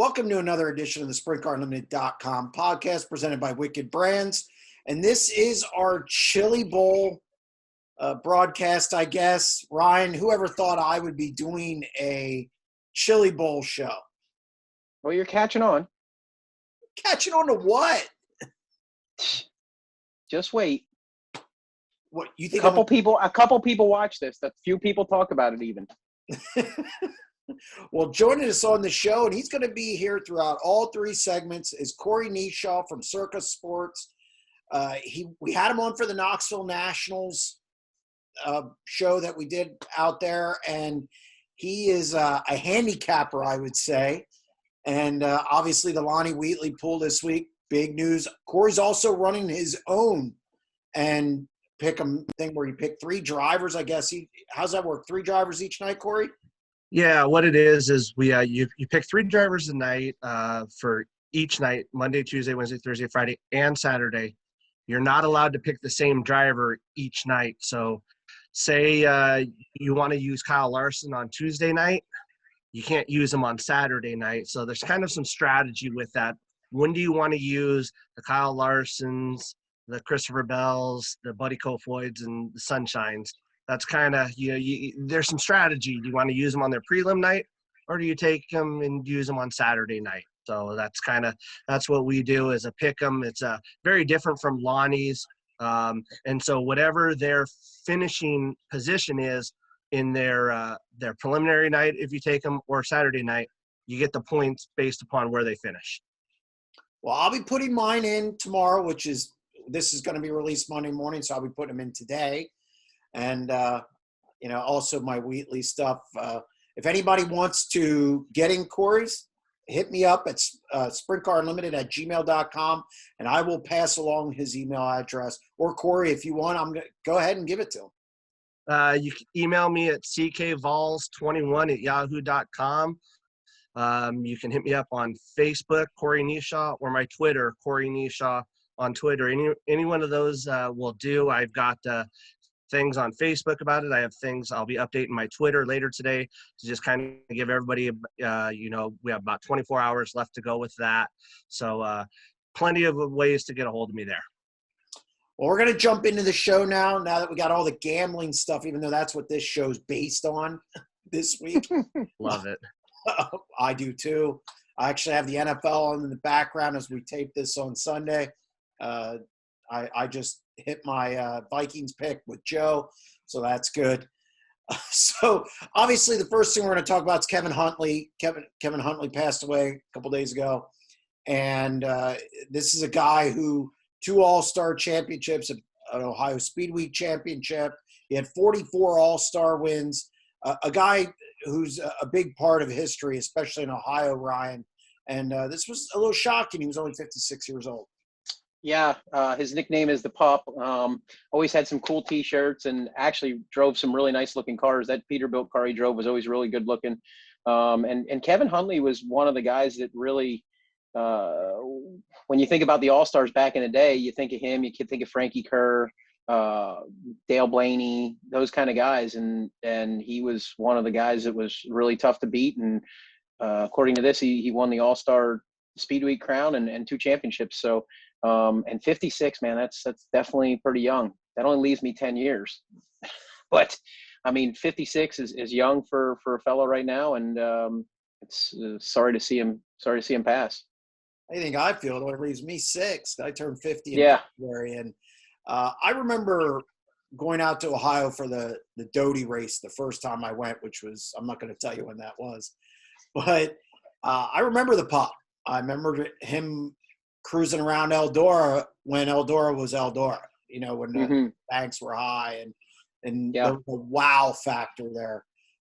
Welcome to another edition of the SprintCarUnlimited.com podcast presented by Wicked Brands. And this is our Chili Bowl broadcast, I guess. Ryan, whoever thought I would be doing a Chili Bowl show? Well, you're catching on. Catching on to what? Just wait. What you think? A couple people watch this. A few people talk about it even. Well, joining us on the show, and he's going to be here throughout all three segments, is Corey Kneeshaw from Circa Sports. We had him on for the Knoxville Nationals show that we did out there, and he is a handicapper, I would say. And obviously the Lonnie Wheatley pool this week, big news. Corey's also running his own and pick 'em thing where you pick three drivers, I guess. How's that work? Three drivers each night, Corey? Yeah, what it is we you pick three drivers a night for each night, Monday, Tuesday, Wednesday, Thursday, Friday, and Saturday. You're not allowed to pick the same driver each night. So say you want to use Kyle Larson on Tuesday night, you can't use him on Saturday night. So there's kind of some strategy with that. When do you want to use the Kyle Larsons, the Christopher Bells, the Buddy Kofoids, and the Sunshines? That's kind of, there's some strategy. Do you want to use them on their prelim night, or do you take them and use them on Saturday night? So that's what we do as a pick 'em. It's very different from Lonnie's. And so whatever their finishing position is in their preliminary night, if you take them, or Saturday night, you get the points based upon where they finish. Well, I'll be putting mine in tomorrow, this is going to be released Monday morning, so I'll be putting them in today. And, also my Wheatley stuff. If anybody wants to get in Corey's, hit me up at sprintcarunlimited@gmail.com, and I will pass along his email address. Or Corey, if you want, I'm going to go ahead and give it to him. You can email me at ckvols21@yahoo.com. You can hit me up on Facebook, Corey Kneeshaw, or my Twitter, Corey Kneeshaw on Twitter. Any one of those will do. I've got things on Facebook about it. I have things I'll be updating my Twitter later today to just kind of give everybody, we have about 24 hours left to go with that. So plenty of ways to get a hold of me there. Well, we're going to jump into the show now that we got all the gambling stuff, even though that's what this show's based on this week. Love it. I do too. I actually have the NFL on in the background as we tape this on Sunday. I just hit my Vikings pick with Joe, so that's good. So obviously the first thing we're going to talk about is Kevin Huntley. Kevin Huntley passed away a couple days ago, and this is a guy who 2 All-Star championships, an Ohio Speedway championship. He had 44 All-Star wins. A guy who's a big part of history, especially in Ohio, Ryan. And this was a little shocking. He was only 56 years old. Yeah, his nickname is the Pup. Always had some cool T-shirts and actually drove some really nice-looking cars. That Peterbilt car he drove was always really good-looking. And Kevin Huntley was one of the guys that really, when you think about the All-Stars back in the day, you think of him, you can think of Frankie Kerr, Dale Blaney, those kind of guys. And he was one of the guys that was really tough to beat. And according to this, he won the All-Star Speedway crown and 2 championships. So, and 56, man, that's definitely pretty young. That only leaves me 10 years. But I mean, 56 is young for a fellow right now. And it's sorry to see him pass. I think I feel it only leaves me 6. I turned 50 in February. And I remember going out to Ohio for the Doty race the first time I went, which was, I'm not going to tell you when that was, but I remember the Pup. I remember him cruising around Eldora when Eldora was Eldora, when the banks were high and there was a wow factor there.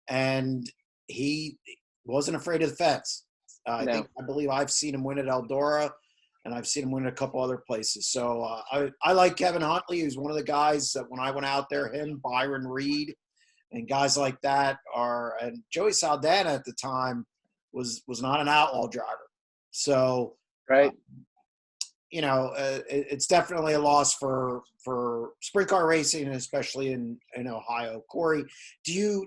And he wasn't afraid of the fence. I believe I've seen him win at Eldora, and I've seen him win at a couple other places. So I like Kevin Huntley, who's one of the guys that when I went out there, him, Byron Reed, and guys like that and Joey Saldana at the time was not an outlaw driver. So, right. It's definitely a loss for sprint car racing, and especially in Ohio. Corey, do you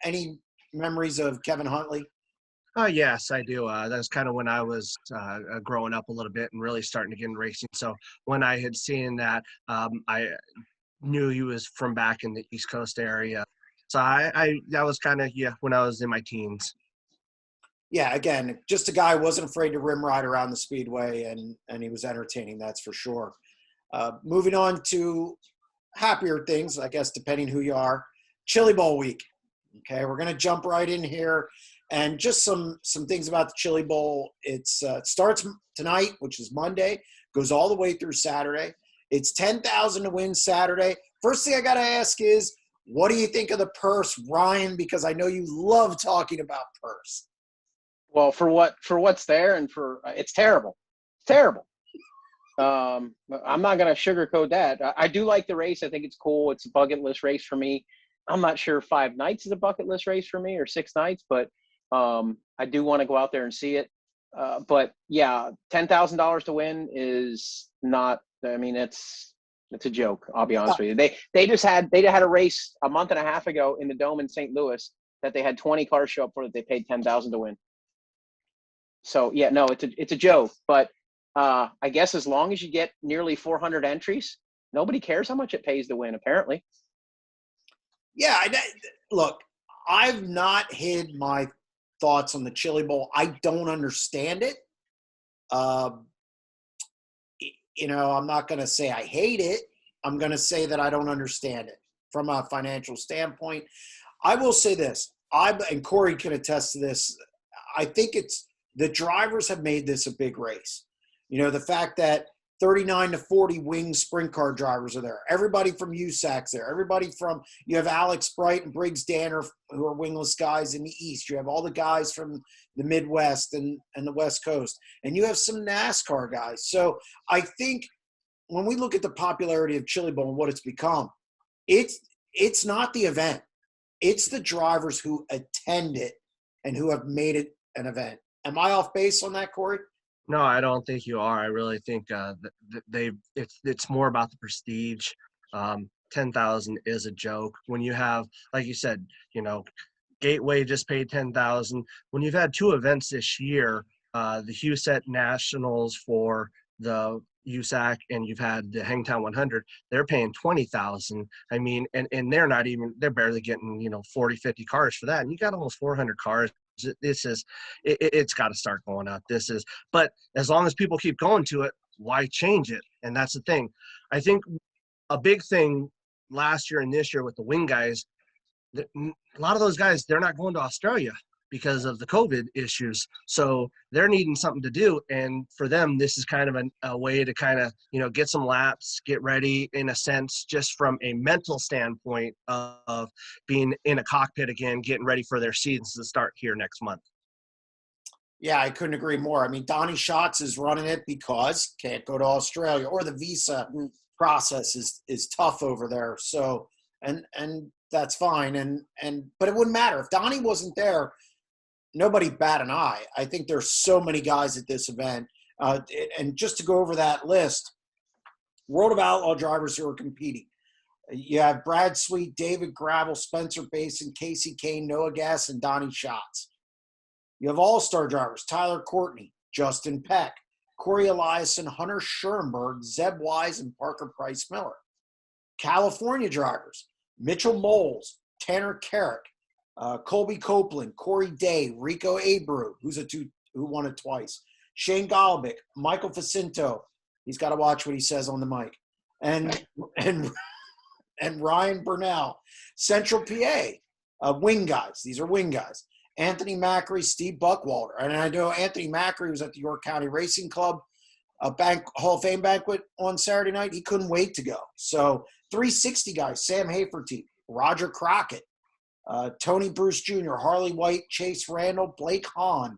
any memories of Kevin Huntley? Oh, yes, I do. That's kind of when I was growing up a little bit and really starting to get in racing. So when I had seen that, I knew he was from back in the East Coast area. So I that was kind of, yeah, when I was in my teens. Yeah, again, just a guy who wasn't afraid to rim ride around the speedway, and he was entertaining, that's for sure. Moving on to happier things, I guess, depending who you are. Chili Bowl week. Okay, we're gonna jump right in here, and just some things about the Chili Bowl. It starts tonight, which is Monday, goes all the way through Saturday. It's 10,000 to win Saturday. First thing I gotta ask is, what do you think of the purse, Ryan? Because I know you love talking about purse. Well, for what's there, and for it's terrible. It's terrible. I'm not going to sugarcoat that. I do like the race. I think it's cool. It's a bucket list race for me. I'm not sure 5 nights is a bucket list race for me, or 6 nights, but I do want to go out there and see it. But yeah, $10,000 to win is not. I mean, it's a joke. I'll be honest with you. They had a race a month and a half ago in the Dome in St. Louis that they had 20 cars show up for, that they paid $10,000 to win. So yeah, no, it's a joke. But I guess as long as you get nearly 400 entries, nobody cares how much it pays to win, apparently. Yeah, look, I've not hid my thoughts on the Chili Bowl. I don't understand it. I'm not going to say I hate it. I'm going to say that I don't understand it from a financial standpoint. I will say this, and Corey can attest to this. I think it's the drivers have made this a big race. The fact that 39 to 40 wing sprint car drivers are there. Everybody from USAC's there. You have Alex Bright and Briggs Danner, who are wingless guys in the East. You have all the guys from the Midwest and the West Coast. And you have some NASCAR guys. So I think when we look at the popularity of Chili Bowl and what it's become, it's not the event. It's the drivers who attend it and who have made it an event. Am I off base on that, Corey? No, I don't think you are. I really think it's more about the prestige. 10,000 is a joke. When you have, like you said, Gateway just paid 10,000. When you've had 2 events this year, the HUSET Nationals for the USAC, and you've had the Hangtown 100, they're paying 20,000. I mean, and they're barely getting 40, 50 cars for that, and you got almost 400 cars. It's got to start going up. But as long as people keep going to it, why change it? And that's the thing. I think a big thing last year and this year with the wing guys, a lot of those guys, they're not going to Australia because of the COVID issues. So they're needing something to do. And for them, this is kind of a way to kind of, get some laps, get ready in a sense, just from a mental standpoint of being in a cockpit again, getting ready for their seasons to start here next month. Yeah, I couldn't agree more. I mean, Donnie Schatz is running it because can't go to Australia, or the visa process is tough over there. So, and that's fine. But it wouldn't matter if Donnie wasn't there. Nobody bat an eye. I think there's so many guys at this event. And just to go over that list, World of Outlaw drivers who are competing. You have Brad Sweet, David Gravel, Spencer Basin, Casey Kane, Noah Gass, and Donnie Schatz. You have all-star drivers, Tyler Courtney, Justin Peck, Corey Eliason, Hunter Schoenberg, Zeb Wise, and Parker Price Miller. California drivers, Mitchell Moles, Tanner Carrick, Colby Copeland, Corey Day, Rico Abreu, who won it twice, Shane Golobic, Michael Facinto. He's got to watch what he says on the mic, and Ryan Burnell, Central PA, wing guys. These are wing guys. Anthony Macri, Steve Buckwalter, and I know Anthony Macri was at the York County Racing Club Hall of Fame banquet on Saturday night. He couldn't wait to go. So 360 guys: Sam Haferty, Roger Crockett, Tony Bruce Jr., Harley White, Chase Randall, Blake Hahn,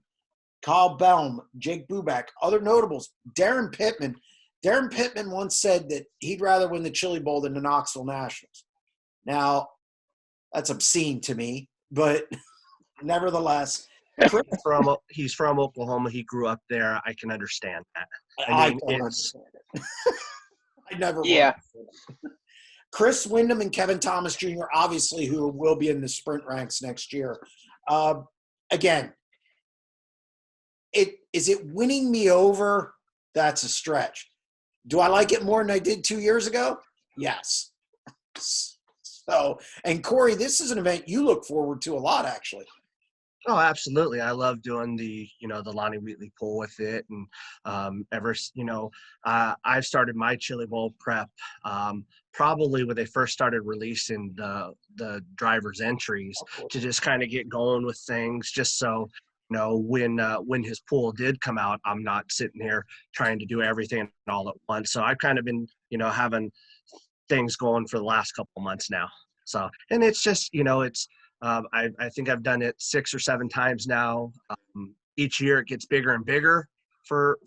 Kyle Belm, Jake Buback. Other notables, Darren Pittman. Darren Pittman once said that he'd rather win the Chili Bowl than the Knoxville Nationals. Now, that's obscene to me, but nevertheless. He's from Oklahoma. He grew up there. I can understand that. I don't understand it. I never will. Yeah. Chris Wyndham and Kevin Thomas Jr., obviously, who will be in the sprint ranks next year. Again, Is it winning me over? That's a stretch. Do I like it more than I did 2 years ago? Yes. So, and Corey, this is an event you look forward to a lot, actually. Oh, absolutely. I love doing the Lonnie Wheatley pool with it. And I've started my Chili Bowl prep probably when they first started releasing the driver's entries to just kind of get going with things, just so, when his pool did come out, I'm not sitting here trying to do everything all at once. So I've kind of been, having things going for the last couple of months now. So, and it's just, I think I've done it 6 or 7 times now. Each year it gets bigger and bigger for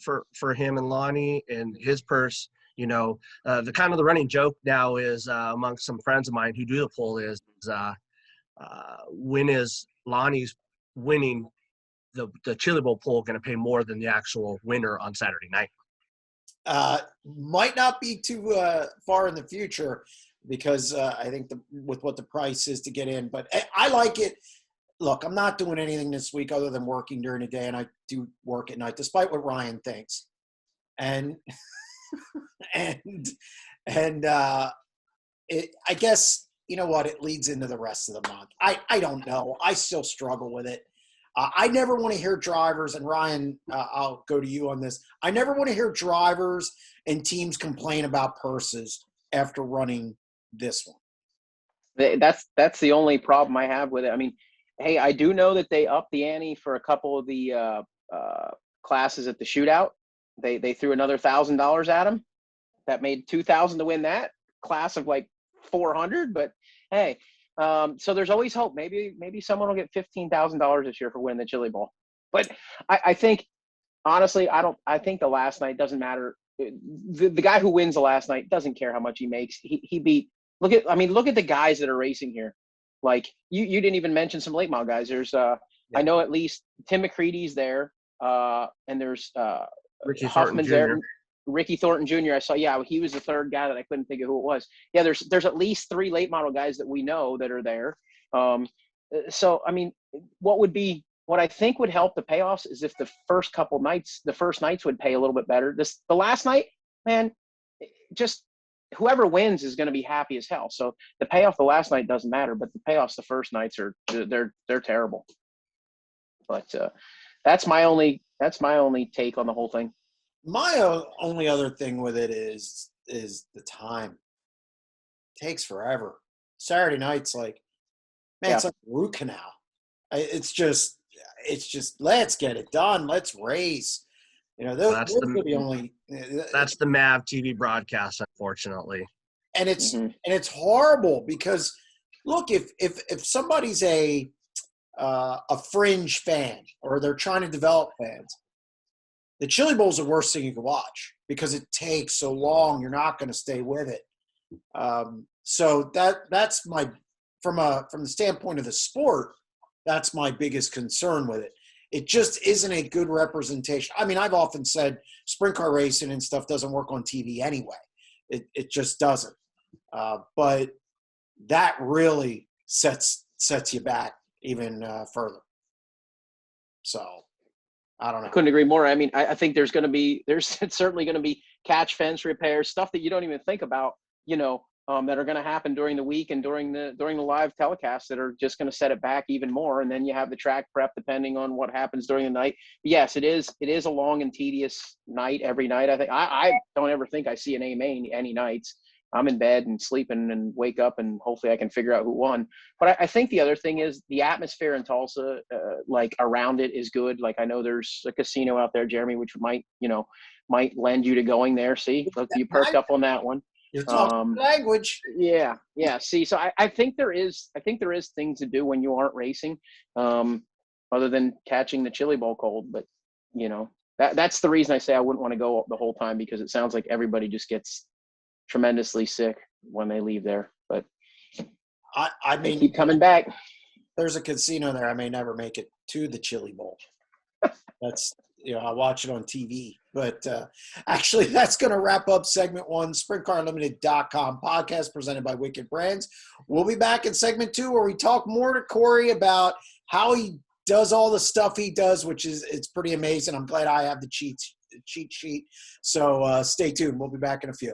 him and Lonnie and his purse. The kind of the running joke now is among some friends of mine who do the poll is when is Lonnie's winning the Chili Bowl poll going to pay more than the actual winner on Saturday night? Might not be too far in the future, because I think with what the price is to get in, but I like it. Look, I'm not doing anything this week other than working during the day, and I do work at night, despite what Ryan thinks. And I guess, you know what, it leads into the rest of the month. I don't know. I still struggle with it. I never want to hear drivers, and Ryan, I'll go to you on this. I never want to hear drivers and teams complain about purses after running this one. That's the only problem I have with it. I mean, hey, I do know that they upped the ante for a couple of the classes at the shootout. They threw another $1,000 at them. That made $2,000 to win that class of like 400. But hey, so there's always hope. Maybe someone will get $15,000 this year for winning the Chili Bowl. But I think, honestly, I think the last night doesn't matter. The guy who wins the last night doesn't care how much he makes. He beat. Look at the guys that are racing here. Like you didn't even mention some late model guys. There's I know at least Tim McCready's there, and there's Ricky Huffman's Thornton Jr. there. Ricky Thornton Jr. I saw. Yeah, he was the third guy that I couldn't think of who it was. Yeah, there's at least 3 late model guys that we know that are there. So I mean, what I think would help the payoffs is if the first nights would pay a little bit better. The last night, man, just whoever wins is going to be happy as hell. So the payoff the last night doesn't matter, but the payoffs the first nights they're terrible. But that's my only take on the whole thing. My only other thing with it is the time. It takes forever. Saturday night's like, man, It's like a root canal. It's just let's get it done. Let's race. Those are the only. That's the MAV TV broadcast, unfortunately. And it's horrible because, look, if somebody's a fringe fan or they're trying to develop fans, the Chili Bowl is the worst thing you can watch because it takes so long. You're not going to stay with it. So that's my from the standpoint of the sport. That's my biggest concern with it. It just isn't a good representation. I mean, I've often said sprint car racing and stuff doesn't work on TV anyway. It just doesn't. But that really sets you back even further. So I don't know. Couldn't agree more. I mean, I think there's certainly going to be catch fence repairs, stuff that you don't even think about, that are going to happen during the week and during the live telecast that are just going to set it back even more. And then you have the track prep depending on what happens during the night. But yes, it is a long and tedious night every night. I think I don't ever think I see an AMA any nights. I'm in bed and sleeping and wake up and hopefully I can figure out who won. But I think the other thing is the atmosphere in Tulsa, like around it is good. Like I know there's a casino out there, Jeremy, which might lend you to going there. See, look, you perked up on that one. You're talking language. Yeah. See, so I think there is things to do when you aren't racing, other than catching the Chili Bowl cold. But that's the reason I say I wouldn't want to go the whole time, because it sounds like everybody just gets tremendously sick when they leave there. But I mean, keep coming back. There's a casino there. I may never make it to the Chili Bowl. That's I watch it on TV. But actually, that's going to wrap up segment 1, SprintCarUnlimited.com podcast presented by Wicked Brands. We'll be back in segment 2 where we talk more to Corey about how he does all the stuff he does, which is it's pretty amazing. I'm glad I have the cheat sheet. So stay tuned. We'll be back in a few.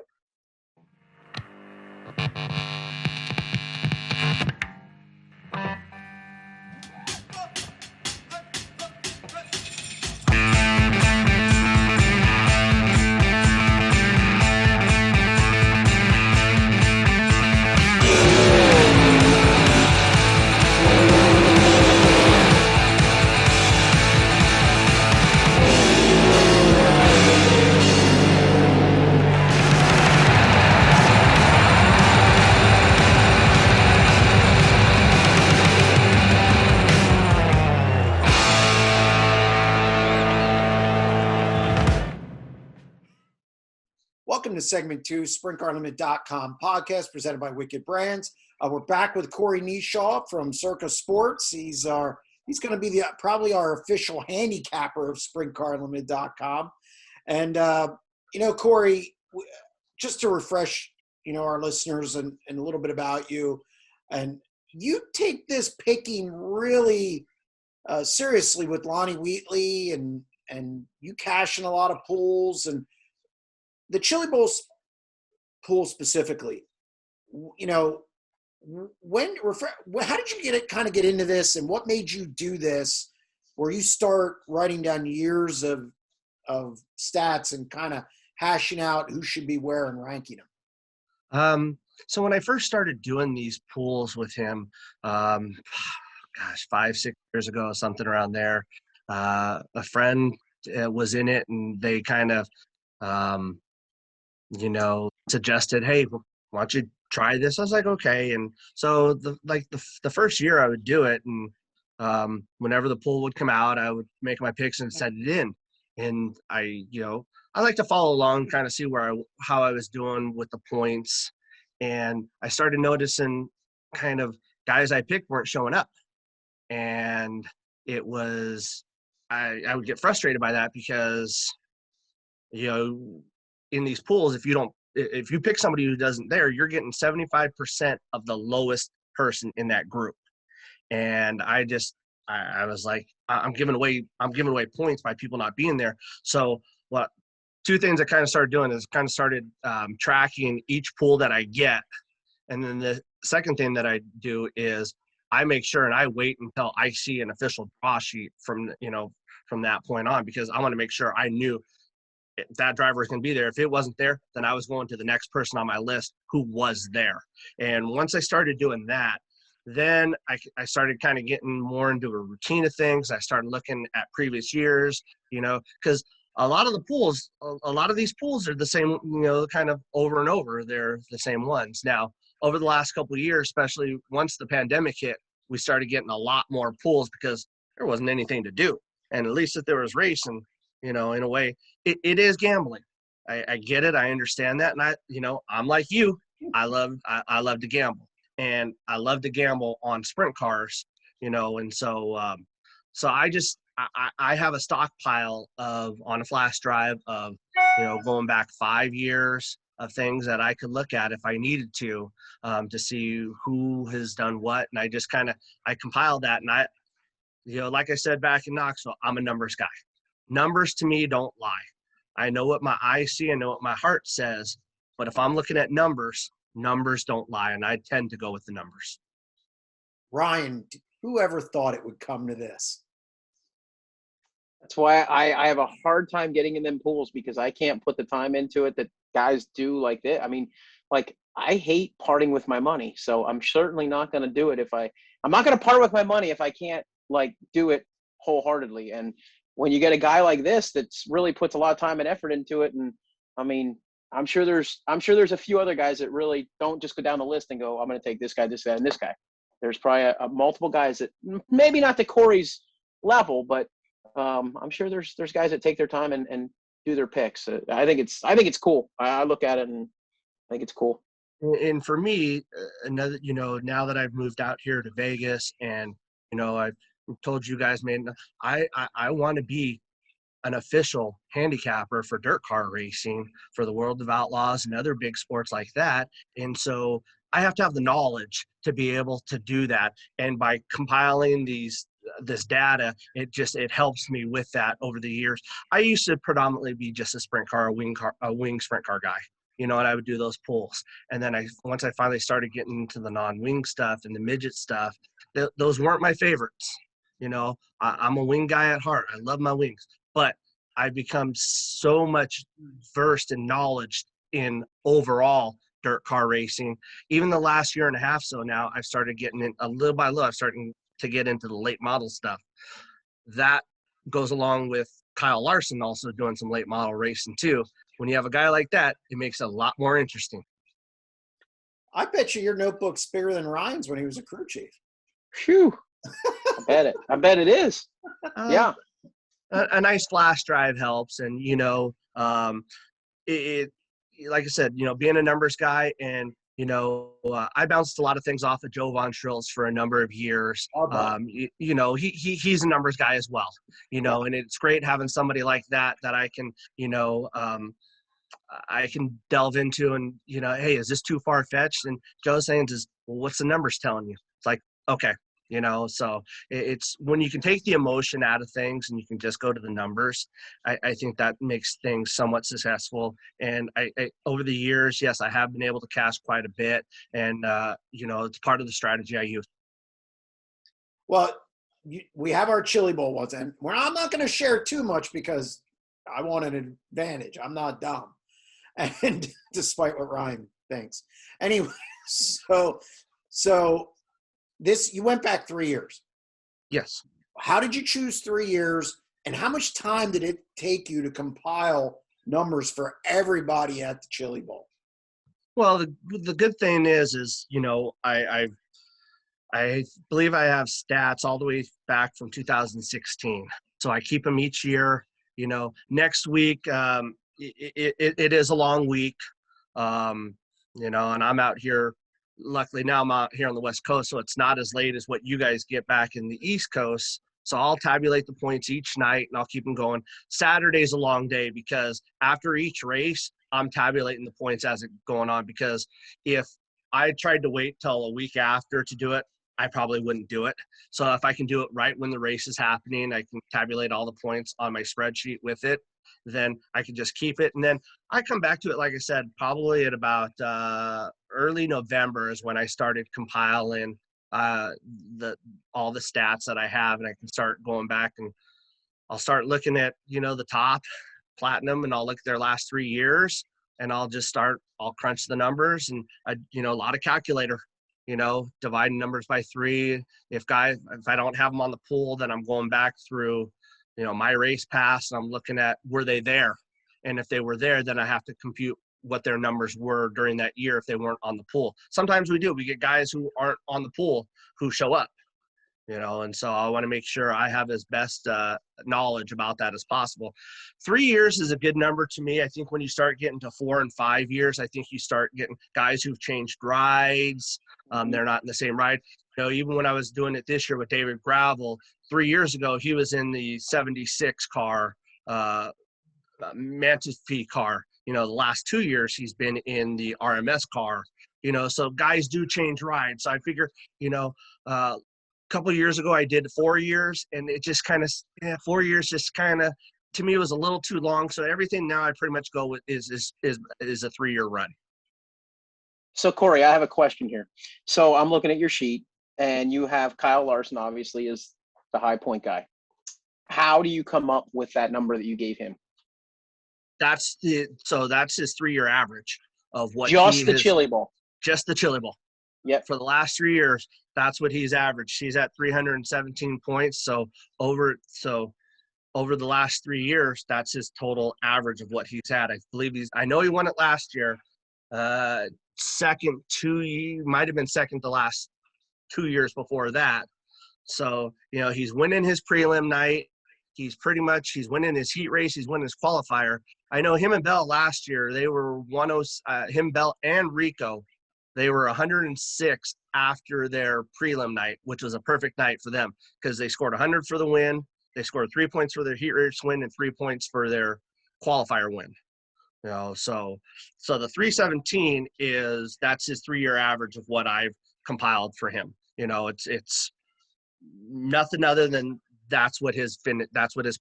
Welcome to segment 2, SprintCarLimit.com podcast presented by Wicked Brands. We're back with Corey Kneeshaw from Circa Sports. He's going to be probably our official handicapper of SprintCarLimit.com. And Corey, just to refresh our listeners and a little bit about you, and you take this picking really seriously with Lonnie Wheatley, and you cash in a lot of pools, and the Chili Bowl pool specifically, how did you get into this, and what made you do this, where you start writing down years of stats and kind of hashing out who should be where and ranking them? So when I first started doing these pools with him, 5-6 years ago, something around there, a friend was in it, and they kind of, suggested, hey, why don't you try this? I was like, okay. And so the first year I would do it, and whenever the pool would come out, I would make my picks and send it in. And I like to follow along, kind of see how I was doing with the points. And I started noticing kind of guys I picked weren't showing up. And it was, I would get frustrated by that because, in these pools, if you pick somebody who doesn't there, you're getting 75% of the lowest person in that group. And I was like, I'm giving away points by people not being there. So two things I kind of started doing is tracking each pool that I get. And then the second thing that I do is I make sure and I wait until I see an official draw sheet from that point on, because I want to make sure I knew that driver was going to be there. If it wasn't there, then I was going to the next person on my list who was there. And once I started doing that, then I started kind of getting more into a routine of things. I started looking at previous years, because a lot of these pools are the same, kind of over and over. They're the same ones. Now, over the last couple of years, especially once the pandemic hit, we started getting a lot more pools because there wasn't anything to do. And at least if there was racing, in a way, it is gambling. I get it. I understand that. And I'm like you. I love to gamble, and I love to gamble on sprint cars, and so I have a stockpile on a flash drive of, going back 5 years of things that I could look at if I needed to see who has done what. And I just I compile that. And like I said back in Knoxville, I'm a numbers guy. Numbers to me don't lie. I know what my eyes see. I know what my heart says. But if I'm looking at numbers don't lie. And I tend to go with the numbers. Ryan, whoever thought it would come to this? That's why I have a hard time getting in them pools, because I can't put the time into it that guys do like that. I mean, I hate parting with my money. So I'm certainly not going to do it I'm not going to part with my money if I can't do it wholeheartedly. And when you get a guy like this that's really puts a lot of time and effort into it, and I mean, I'm sure there's a few other guys that really don't just go down the list and go, I'm going to take this guy, and this guy. There's probably multiple guys that maybe not to Corey's level, but I'm sure there's guys that take their time and do their picks. I think it's cool. I look at it and I think it's cool. And for me, another, now that I've moved out here to Vegas, and I've told you guys, man, I want to be an official handicapper for dirt car racing, for the World of Outlaws and other big sports like that. And so I have to have the knowledge to be able to do that. And by compiling these this data, it helps me with that over the years. I used to predominantly be just a sprint car, a wing sprint car guy, and I would do those pulls. And then once I finally started getting into the non-wing stuff and the midget stuff, those weren't my favorites. I'm a wing guy at heart. I love my wings, but I've become so much versed in knowledge in overall dirt car racing. Even the last year and a half, so now I've started getting in a little by little. I'm starting to get into the late model stuff. That goes along with Kyle Larson also doing some late model racing too. When you have a guy like that, it makes it a lot more interesting. I bet you your notebook's bigger than Ryan's when he was a crew chief. Phew. I bet it is. Yeah. A nice flash drive helps. And, it like I said, being a numbers guy, and, I bounced a lot of things off of Joe Von Schrills for a number of years. He's a numbers guy as well, and it's great having somebody like that I can, I can delve into and, hey, is this too far fetched? And Joe's saying, well, what's the numbers telling you? It's like, okay. So it's when you can take the emotion out of things and you can just go to the numbers, I think that makes things somewhat successful. And I over the years, yes, I have been able to cash quite a bit, and it's part of the strategy I use. Well, we have our Chili Bowl ones, and I'm not going to share too much because I want an advantage. I'm not dumb, and despite what Ryan thinks, anyway. So. You went back 3 years. Yes. How did you choose 3 years, and how much time did it take you to compile numbers for everybody at the Chili Bowl? Well, the good thing is I believe I have stats all the way back from 2016. So I keep them each year. Next week it is a long week, and I'm out here. Luckily now I'm out here on the West Coast, so it's not as late as what you guys get back in the East Coast. So I'll tabulate the points each night and I'll keep them going. Saturday's a long day because after each race, I'm tabulating the points as it's going on, because if I tried to wait till a week after to do it, I probably wouldn't do it. So if I can do it right when the race is happening, I can tabulate all the points on my spreadsheet with it, then I can just keep it. And then I come back to it, like I said, probably at about early November is when I started compiling all the stats that I have, and I can start going back and I'll start looking at, the top platinum, and I'll look at their last 3 years, and I'll crunch the numbers, and a lot of calculator, dividing numbers by 3. If I don't have them on the pool, then I'm going back through, my race pass, and I'm looking at, were they there? And if they were there, then I have to compute what their numbers were during that year if they weren't on the pool. Sometimes we get guys who aren't on the pool who show up, and so I want to make sure I have as best knowledge about that as possible. 3 years is a good number to me. I think when you start getting to 4 and 5 years, I think you start getting guys who've changed rides. They're not in the same ride. Even when I was doing it this year with David Gravel, 3 years ago, he was in the 76 car, Mantis-P car. The last 2 years, he's been in the RMS car, so guys do change rides. So I figure, a couple of years ago, I did 4 years, and it just kind of, 4 years just kind of, to me, it was a little too long. So everything now I pretty much go with is a 3-year run. So Corey, I have a question here. So I'm looking at your sheet, and you have Kyle Larson, obviously, is the high point guy. How do you come up with that number that you gave him? That's his 3-year average of what just the Chili Bowl. Just the Chili Bowl. Yep. For the last 3 years, that's what he's averaged. He's at 317 points. So over the last 3 years, that's his total average of what he's had. I know he won it last year. Might have been second the last 2 years before that. So, he's winning his prelim night. He's winning his heat race. He's winning his qualifier. I know him and Bell last year, they were Bell and Rico, they were 106 after their prelim night, which was a perfect night for them because they scored 100 for the win. They scored 3 points for their heat race win and 3 points for their qualifier win. So the 317 that's his 3-year average of what I've compiled for him. It's nothing other than that's what his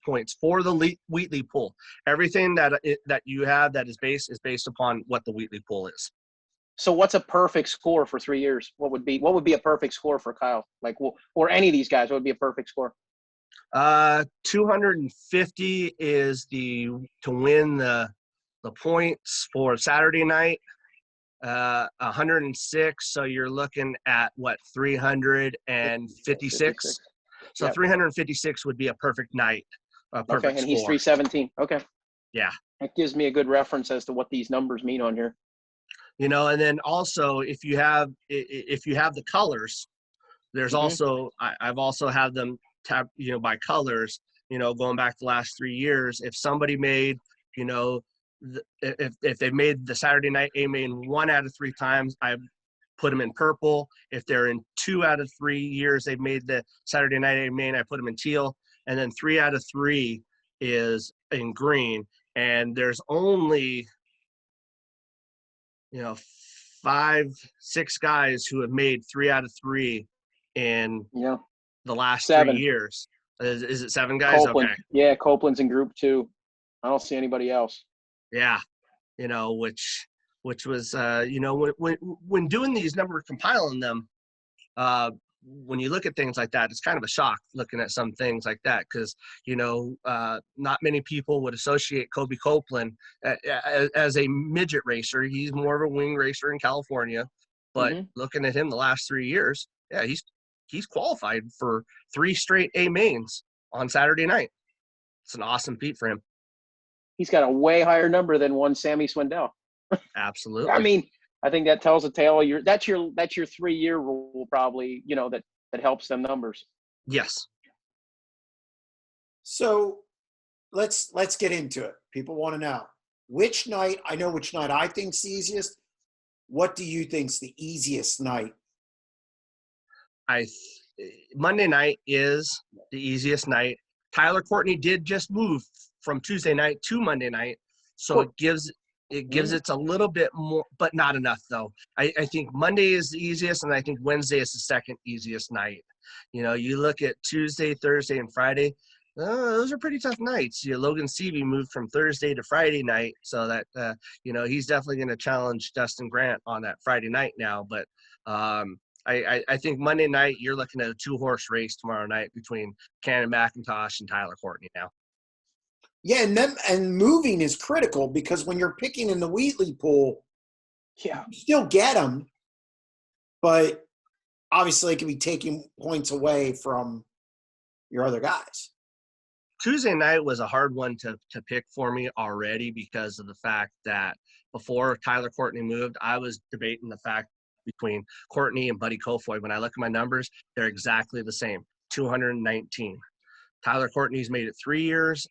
points for the Wheatley pool. Everything that you have that is based upon what the Wheatley pool is. So what's a perfect score for 3 years? What would be a perfect score for Kyle? Like, or any of these guys, what would be a perfect score? 250 is to win the points for Saturday night. 106. So you're looking at what, 356. So yep. 356 would be a perfect night. A perfect and he's score. 317. Okay. Yeah. That gives me a good reference as to what these numbers mean on here. And then also if you have the colors, there's also I've also had them tap by colors. Going back the last 3 years, if somebody made if they made the Saturday night A main 1 out of 3 times, I put them in purple. If they're in 2 out of 3 years they've made the Saturday night A main, I put them in teal, and then 3 out of 3 is in green. And there's only 5-6 guys who have made 3 out of 3 in the last 7 3 years. Is it 7 guys? Copeland. Okay. Yeah, Copeland's in group 2. I don't see anybody else. Yeah, which was when doing these numbers, compiling them, when you look at things like that, it's kind of a shock looking at some things like that, because not many people would associate Kobe Copeland as a midget racer. He's more of a wing racer in California, but looking at him the last 3 years, yeah, he's qualified for 3 straight A mains on Saturday night. It's an awesome feat for him. He's got a way higher number than one Sammy Swindell. Absolutely. I mean, I think that tells a tale. That's your 3-year rule, probably. That helps them numbers. Yes. So let's get into it. People want to know which night. I know which night I think's the easiest. What do you think's the easiest night? Monday night is the easiest night. Tyler Courtney did just move from Tuesday night to Monday night, so it gives it a little bit more, but not enough though. I think Monday is the easiest, and I think Wednesday is the second easiest night. You look at Tuesday, Thursday, and Friday. Those are pretty tough nights. Logan Seavey moved from Thursday to Friday night, so that he's definitely going to challenge Dustin Grant on that Friday night now. But I think Monday night you're looking at a 2-horse race tomorrow night between Cannon McIntosh and Tyler Courtney now. Yeah, and moving is critical, because when you're picking in the Wheatley pool, you still get them, but obviously it can be taking points away from your other guys. Tuesday night was a hard one to pick for me already, because of the fact that before Tyler Courtney moved, I was debating the fact between Courtney and Buddy Kofoid. When I look at my numbers, they're exactly the same, 219. Tyler Courtney's made it 3 years,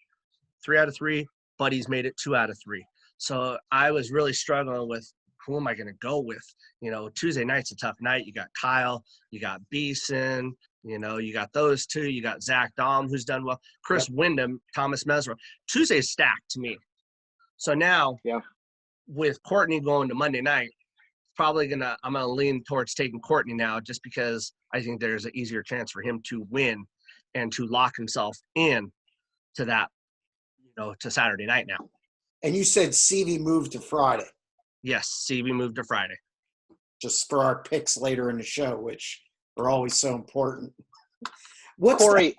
3 out of 3. Buddy's made it 2 out of 3. So I was really struggling with who am I going to go with. Tuesday night's a tough night. You got Kyle, you got Beeson, you got those two. You got Zach Dahm, who's done well. Chris Wyndham, Thomas Mesro. Tuesday's stacked to me. So now, with Courtney going to Monday night, I'm gonna lean towards taking Courtney now, just because I think there's an easier chance for him to win and to lock himself in to that, to Saturday night now. And you said Seavey moved to Friday. Yes, Seavey moved to Friday. Just for our picks later in the show, which are always so important. Corey,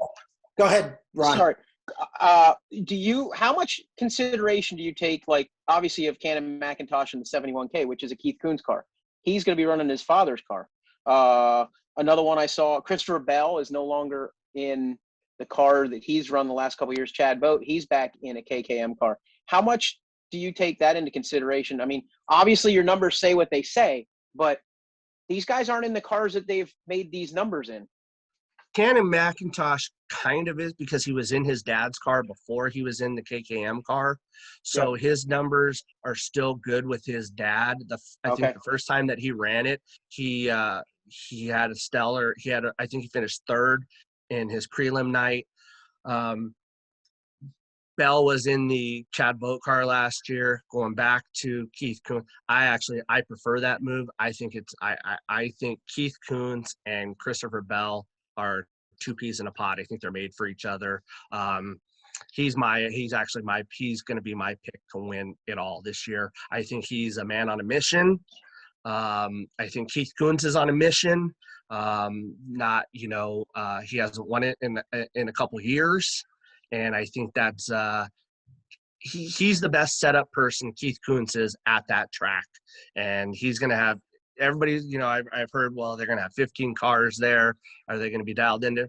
go ahead, Ryan. Sorry. How much consideration do you take, like, obviously you have Cannon McIntosh in the 71K, which is a Keith Kunz car. He's going to be running his father's car. Another one I saw, Christopher Bell is no longer in the car that he's run the last couple of years, Chad Boat. He's back in a KKM car. How much do you take that into consideration? I mean, obviously your numbers say what they say, but these guys aren't in the cars that they've made these numbers in. Cannon McIntosh kind of is, because he was in his dad's car before he was in the KKM car. So his numbers are still good with his dad. I think the first time that he ran it, he had a stellar, I think he finished 3rd in his prelim night. Bell was in the Chad Boat car last year, going back to Keith Kunz. I prefer that move. I think I think Keith Kunz and Christopher Bell are two peas in a pod. I think they're made for each other. He's going to be my pick to win it all this year. I think he's a man on a mission. I think Keith Kunz is on a mission. He hasn't won it in a couple of years. And I think that's he's the best setup person, Keith Kunz is, at that track. And he's going to have everybody, I've heard, well, they're going to have 15 cars there. Are they going to be dialed into?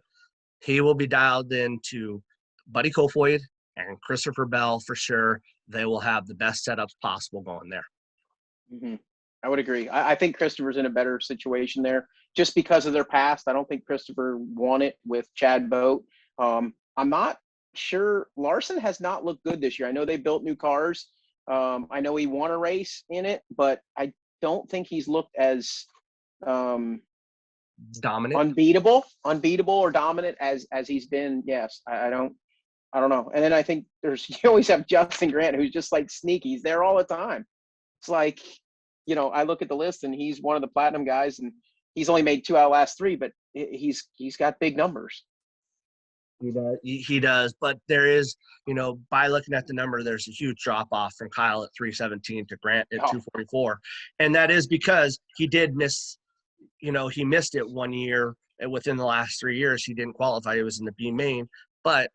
He will be dialed into Buddy Kofoid and Christopher Bell for sure. They will have the best setups possible going there. Mm-hmm. I would agree. I think Christopher's in a better situation there just because of their past. I don't think Christopher won it with Chad Boat. I'm not sure. Larson has not looked good this year. I know they built new cars. I know he won a race in it, but I don't think he's looked as dominant, unbeatable or dominant as he's been. Yes, I don't know. And then I think you always have Justin Grant, who's just like sneaky. He's there all the time. It's like, I look at the list and he's one of the platinum guys, and he's only made 2 out of the last 3, but he's got big numbers. He does, but there is, by looking at the number, there's a huge drop off from Kyle at 317 to Grant at 244, and that is because he did miss. He missed it 1 year within the last 3 years. He didn't qualify. He was in the B main, but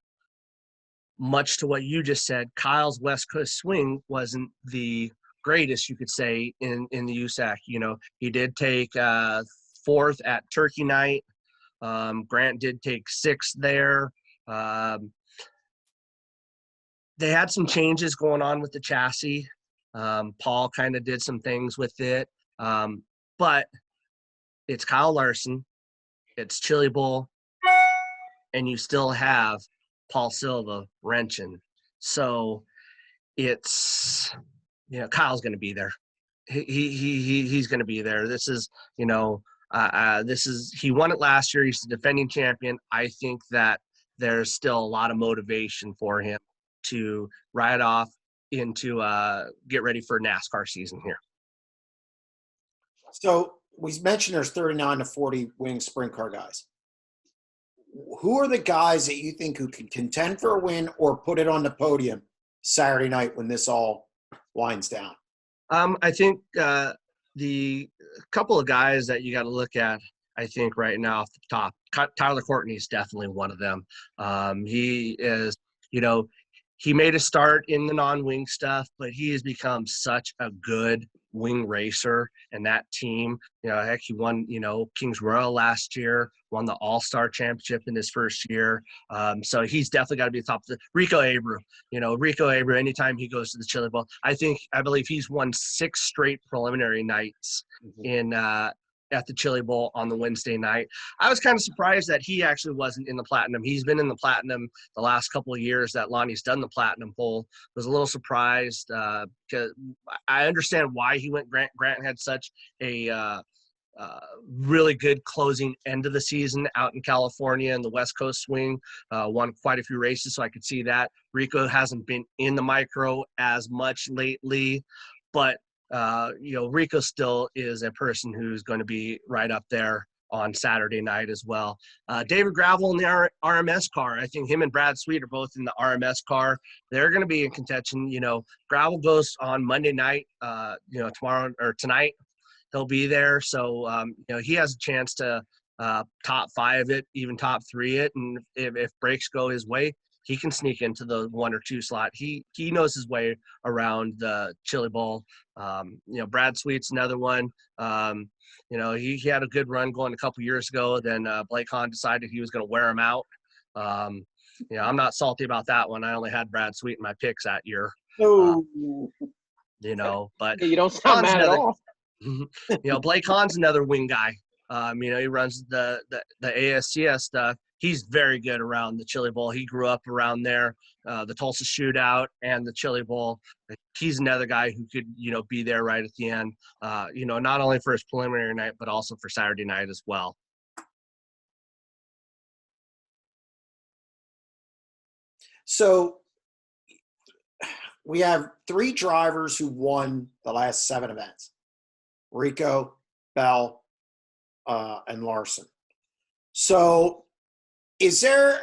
much to what you just said, Kyle's West Coast swing wasn't the greatest, you could say, in the USAC. He did take 4th at Turkey Night. Grant did take 6th there. They had some changes going on with the chassis. Paul kind of did some things with it. But it's Kyle Larson, it's Chili Bowl, and you still have Paul Silva wrenching. So it's, Kyle's going to be there. He's going to be there. This is, he won it last year. He's the defending champion. I think that there's still a lot of motivation for him to ride off into get ready for NASCAR season here. So we mentioned there's 39 to 40 wing sprint car guys. Who are the guys that you think who can contend for a win or put it on the podium Saturday night when this all winds down? I think the couple of guys that you got to look at, I think right now off the top, Tyler Courtney is definitely one of them. He is, he made a start in the non-wing stuff, but he has become such a good wing racer, and that team, heck, he won, Kings Royal last year, won the All-Star Championship in his first year. So he's definitely got to be top of the Rico Abreu. Rico Abreu, anytime he goes to the Chili Bowl, I believe he's won 6 straight preliminary nights in at the Chili Bowl on the Wednesday night. I was kind of surprised that he actually wasn't in the Platinum. He's been in the Platinum the last couple of years that Lonnie's done the Platinum poll. Was a little surprised because I understand why he went. Grant had such a really good closing end of the season out in California and the West Coast swing, won quite a few races, so I could see that. Rico hasn't been in the micro as much lately, but Rico still is a person who's going to be right up there on Saturday night as well. David Gravel in the RMS car. I think him and Brad Sweet are both in the RMS car. They're going to be in contention. Gravel goes on Monday night, tomorrow or tonight. He'll be there. So, he has a chance to top 5 it, even top 3 it. And if breaks go his way, he can sneak into the 1 or 2 slot. He knows his way around the Chili Bowl. Brad Sweet's another one. He had a good run going a couple years ago. Then Blake Hahn decided he was going to wear him out. I'm not salty about that one. I only had Brad Sweet in my picks that year. Oh. But you don't sound mad at all. Blake Hahn's another wing guy. He runs the ASCS stuff. He's very good around the Chili Bowl. He grew up around there, the Tulsa Shootout and the Chili Bowl. He's another guy who could, be there right at the end, not only for his preliminary night, but also for Saturday night as well. So we have 3 drivers who won the last 7 events: Rico, Bell, and Larson. So Is there?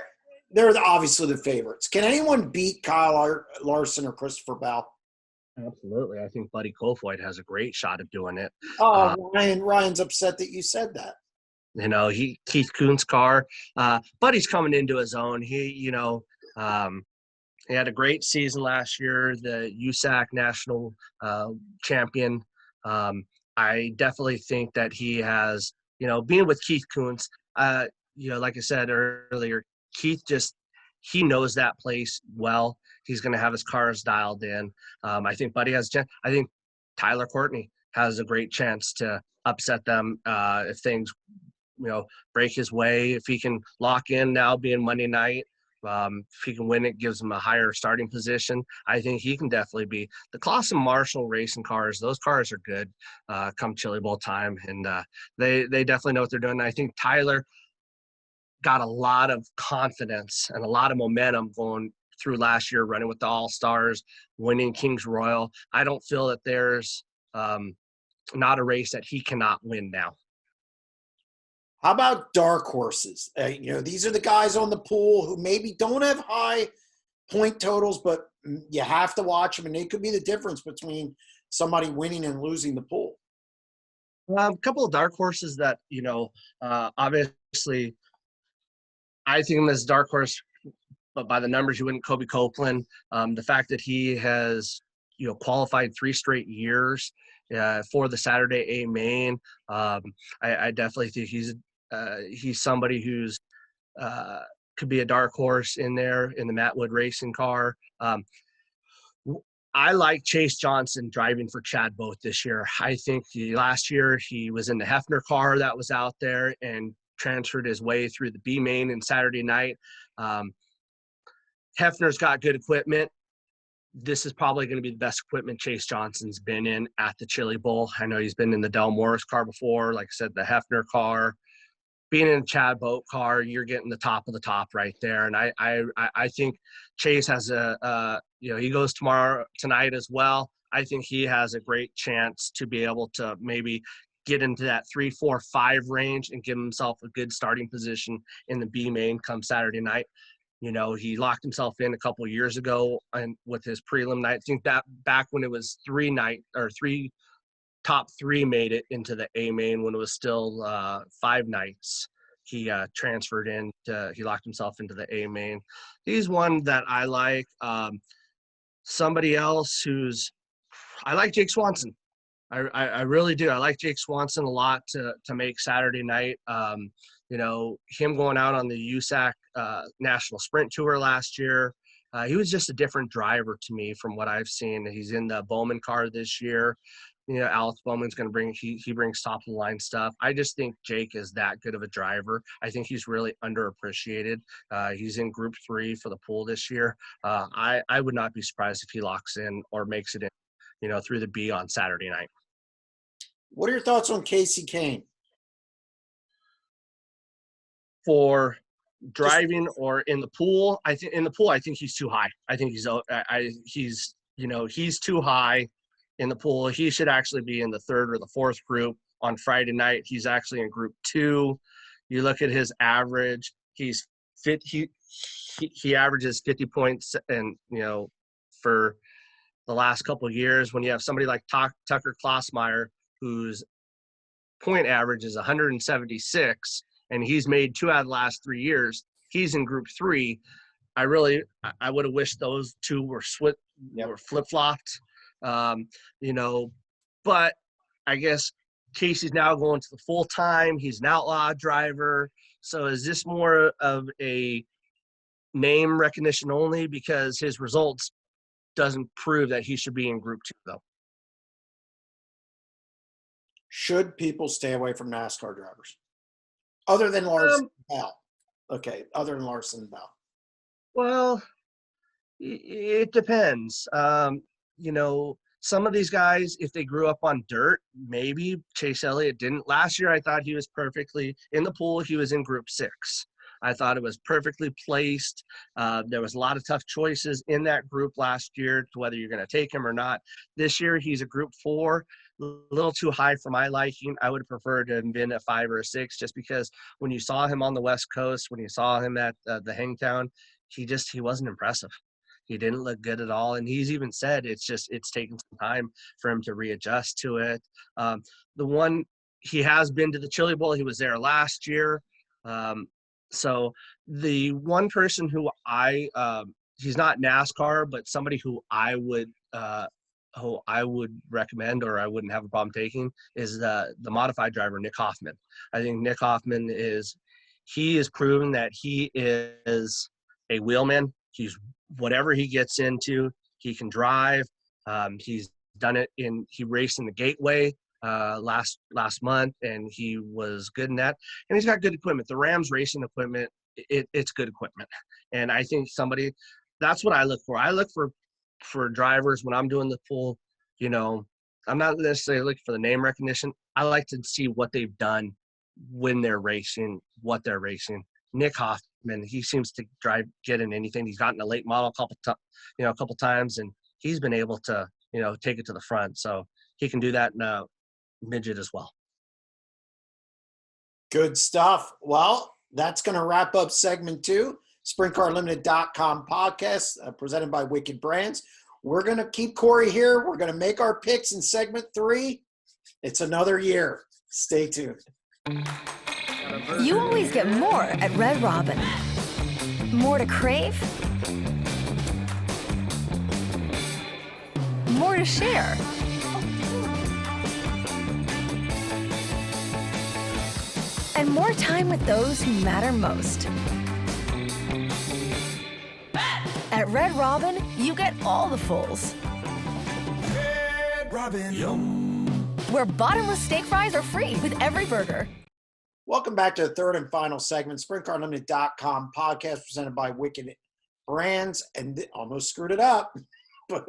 They're obviously the favorites. Can anyone beat Kyle Larson or Christopher Bell? Absolutely. I think Buddy Kofoid has a great shot of doing it. Oh, Ryan's upset that you said that. Keith Kuhn's car. Buddy's coming into his own. He had a great season last year, the USAC national champion. I definitely think that he has, being with Keith Kuntz, like I said earlier, he knows that place well. He's going to have his cars dialed in. I think Buddy has, I think Tyler Courtney has a great chance to upset them if things, break his way. If he can lock in now being Monday night, if he can win it, gives him a higher starting position. I think he can definitely be the Clausen Marshall racing cars. Those cars are good come Chili Bowl time, and they definitely know what they're doing. I think Tyler got a lot of confidence and a lot of momentum going through last year, running with the All-Stars, winning Kings Royal. I don't feel that there's not a race that he cannot win now. How about dark horses? These are the guys on the pool who maybe don't have high point totals, but you have to watch them, and they could be the difference between somebody winning and losing the pool. A couple of dark horses that, obviously, I think him as dark horse, but by the numbers, you wouldn't. Kobe Copeland. The fact that he has, qualified 3 straight years for the Saturday A main, I definitely think he's somebody who's could be a dark horse in there in the Matt Wood racing car. I like Chase Johnson driving for Chad Boat this year. I think last year he was in the Hefner car that was out there and transferred his way through the B main and Saturday night. Hefner's got good equipment. This is probably going to be the best equipment Chase Johnson's been in at the Chili Bowl. I know he's been in the Del Morris car before, like I said, the Hefner car. Being in a Chad Boat car, you're getting the top of the top right there. And I think Chase has he goes tonight as well. I think he has a great chance to be able to maybe get into that 3, 4, 5 range and give himself a good starting position in the B main come Saturday night. He locked himself in a couple of years ago and with his prelim night. I think that back when it was 3 top 3 made it into the A main when it was still 5 nights. He transferred in. He locked himself into the A main. He's one that I like. Somebody else I like Jake Swanson. I really do. I like Jake Swanson a lot to make Saturday night. Him going out on the USAC National Sprint Tour last year, he was just a different driver to me from what I've seen. He's in the Bowman car this year. Alex Bowman's going to he brings top of the line stuff. I just think Jake is that good of a driver. I think he's really underappreciated. He's in Group 3 for the pool this year. I would not be surprised if he locks in or makes it in, through the B on Saturday night. What are your thoughts on Casey Kane? For driving or in the pool, I think he's too high. I think he's too high in the pool. He should actually be in the 3rd or the 4th group on Friday night. He's actually in Group 2. You look at his average. He's fit. He averages 50 points, and for the last couple of years, when you have somebody like Tucker Klossmeyer, whose point average is 176, and he's made 2 out of the last 3 years, he's in Group 3. I would have wished those 2 were flip-flopped. But I guess Casey's now going to the full-time. He's an outlaw driver. So is this more of a name recognition only because his results doesn't prove that he should be in Group 2, though? Should people stay away from NASCAR drivers? Other than Larson Bell. Okay, other than Larson Bell. Well, it depends. Some of these guys, if they grew up on dirt, maybe Chase Elliott didn't. Last year, I thought he was perfectly in the pool. He was in Group 6. I thought it was perfectly placed. There was a lot of tough choices in that group last year to whether you're going to take him or not. This year, he's a group 4, a little too high for my liking. I would have preferred to have been a 5 or a 6, just because when you saw him on the West Coast, when you saw him at the Hangtown, he wasn't impressive. He didn't look good at all. And he's even said it's taken some time for him to readjust to it. He has been to the Chili Bowl. He was there last year. So the one person who he's not NASCAR, but somebody who I would recommend, or I wouldn't have a problem taking, is the modified driver, Nick Hoffman. I think Nick Hoffman is proven that he is a wheelman. He's whatever he gets into, he can drive. He's done it he raced in the Gateway last month, and he was good in that. And he's got good equipment. The Rams racing equipment, it's good equipment. And I think that's what I look for. I look for drivers when I'm doing the pool. I'm not necessarily looking for the name recognition. I like to see what they've done when they're racing, what they're racing. Nick Hoffman, he seems to get in anything. He's gotten a late model a couple times, and he's been able to, take it to the front. So he can do that in a midget as well. Good stuff. Well, that's going to wrap up segment 2, SprintCarLimited.com podcast, presented by Wicked Brands. We're going to keep Corey here. We're going to make our picks in segment 3. It's another year. Stay tuned. You always get more at Red Robin. More to crave. More to share. And more time with those who matter most. At Red Robin, you get all the fulls. Red Robin, yum. Where bottomless steak fries are free with every burger. Welcome back to the third and final segment, SprintCarLimited.com podcast, presented by Wicked Brands. And almost screwed it up, but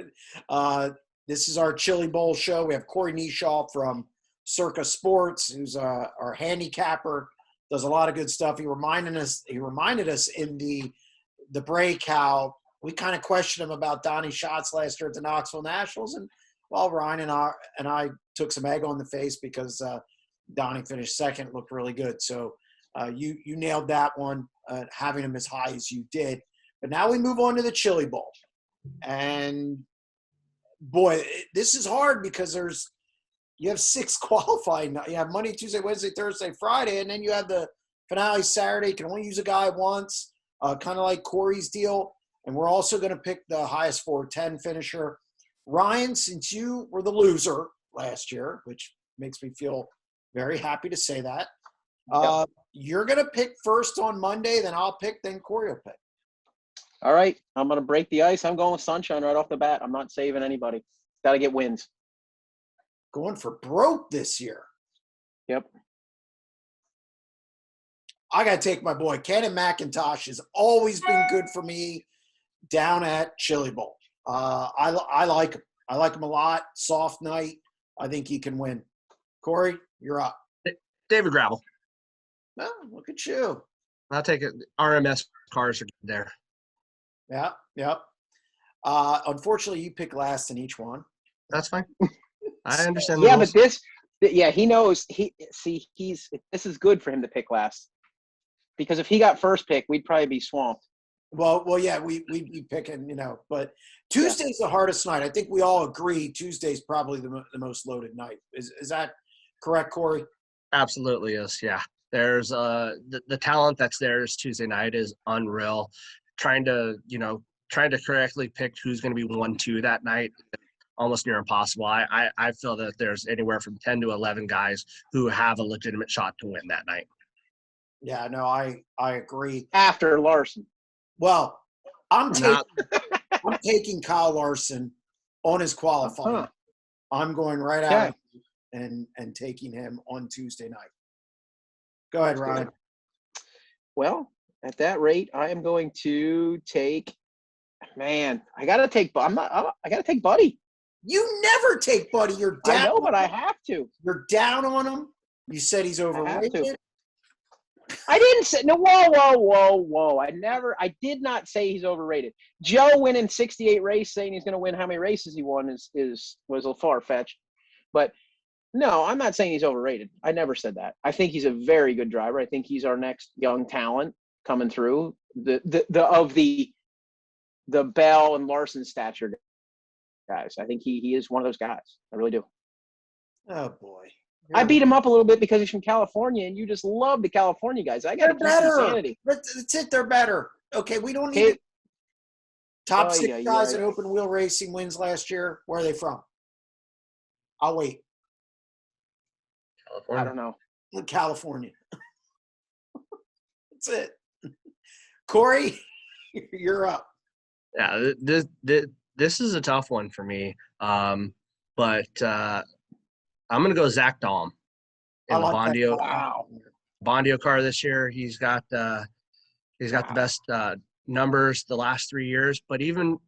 this is our Chili Bowl show. We have Corey Kneeshaw from Circa Sports, who's our handicapper, does a lot of good stuff. He reminded us in the break how we kind of questioned him about Donnie's shots last year at the Knoxville Nationals, and Ryan and I took some egg on the face because Donnie finished second, looked really good. So you nailed that one, having him as high as you did. But now we move on to the Chili Bowl, and boy, this is hard because you have 6 qualifying. You have Monday, Tuesday, Wednesday, Thursday, Friday, and then you have the finale Saturday. You can only use a guy once, kind of like Corey's deal. And we're also going to pick the highest 410 finisher. Ryan, since you were the loser last year, which makes me feel very happy to say that, you're going to pick first on Monday, then I'll pick, then Corey will pick. All right. I'm going to break the ice. I'm going with Sunshine right off the bat. I'm not saving anybody. Got to get wins. Going for broke this year. Yep. I got to take my boy. Cannon McIntosh has always been good for me down at Chili Bowl. I like him. I like him a lot. Soft night. I think he can win. Corey, you're up. David Gravel. Oh, look at you. I'll take it. RMS cars are good there. Yep. Unfortunately, you pick last in each one. That's fine. I understand. Yeah, but he knows. This is good for him to pick last, because if he got first pick, we'd probably be swamped. Well, yeah, we'd be picking, but Tuesday's the hardest night. I think we all agree Tuesday's probably the most loaded night. Is that correct, Corey? Absolutely is. Yeah. There's the talent that's there is Tuesday night is unreal. Trying to correctly pick who's going to be 1-2 that night, almost near impossible. I feel that there's anywhere from 10 to 11 guys who have a legitimate shot to win that night. Yeah, no, I agree. After Larson. Well, I'm taking Kyle Larson on his qualifying. Uh-huh. I'm going right out and taking him on Tuesday night. Go ahead, Ryan. Well, at that rate, I am going to take. Man, I gotta take. I gotta take Buddy. You never take Buddy. You're down. I know, but I have to. You're down on him. You said he's overrated. I didn't say no. Whoa! I did not say he's overrated. Joe winning 68 race, saying he's going to win how many races he won was a far fetched. But no, I'm not saying he's overrated. I never said that. I think he's a very good driver. I think he's our next young talent coming through the Bell and Larson stature guys. I think he is one of those guys. I really do. Oh boy. I beat him up a little bit because he's from California, and you just love the California guys. I got to keep some sanity. That's it. They're better. Okay, we don't need top six guys in open wheel racing wins last year. Where are they from? I'll wait. California. I don't know. California. That's it. Corey, you're up. Yeah, this is a tough one for me. But I'm going to go Zach Dahm in the Bondio car this year. He's got the best numbers the last 3 years, but I even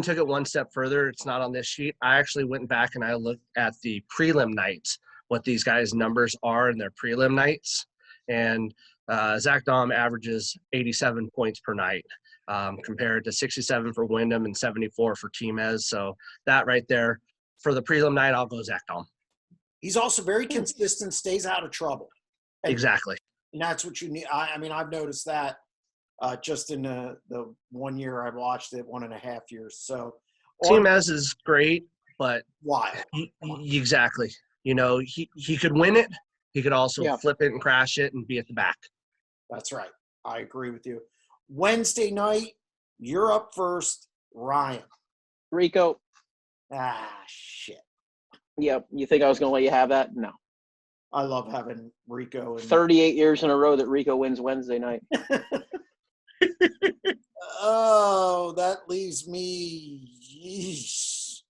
took it one step further. It's not on this sheet. I actually went back and I looked at the prelim nights, what these guys' numbers are in their prelim nights. And Zach Dahm averages 87 points per night compared to 67 for Wyndham and 74 for Timez. So that right there, for the prelim night, I'll go Zach Dahm. He's also very consistent, stays out of trouble. Exactly. And that's what you need. I mean, I've noticed that just in the 1 year I watched it, 1.5 years. So Timez is great, but why? Exactly. You know, he could win it. He could also flip it and crash it and be at the back. That's right. I agree with you. Wednesday night, you're up first, Ryan. Rico. Shit. Yep. You think I was going to let you have that? No. I love having Rico. 38 years in a row that Rico wins Wednesday night. Oh, that leaves me. Yeesh.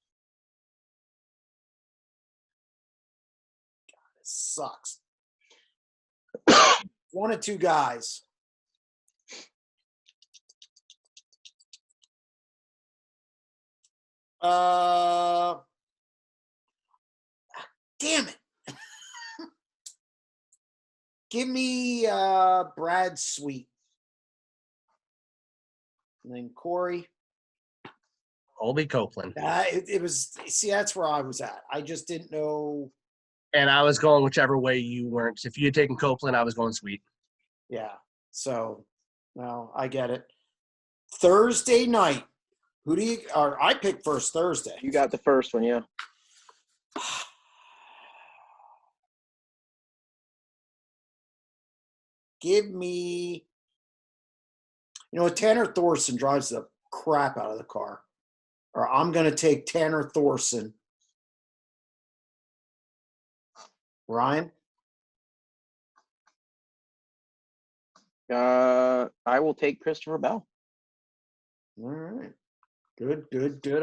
God, it sucks. One of two guys. Damn it. Give me Brad Sweet. And then Corey. Colby Copeland. It was, see, that's where I was at. I just didn't know. And I was going whichever way you weren't. If you had taken Copeland, I was going Sweet. Yeah. So, well, I get it. Thursday night. I picked first Thursday. You got the first one, yeah. Give me, Tanner Thorson drives the crap out of the car. Or I'm going to take Tanner Thorson. Ryan? I will take Christopher Bell. All right. Good.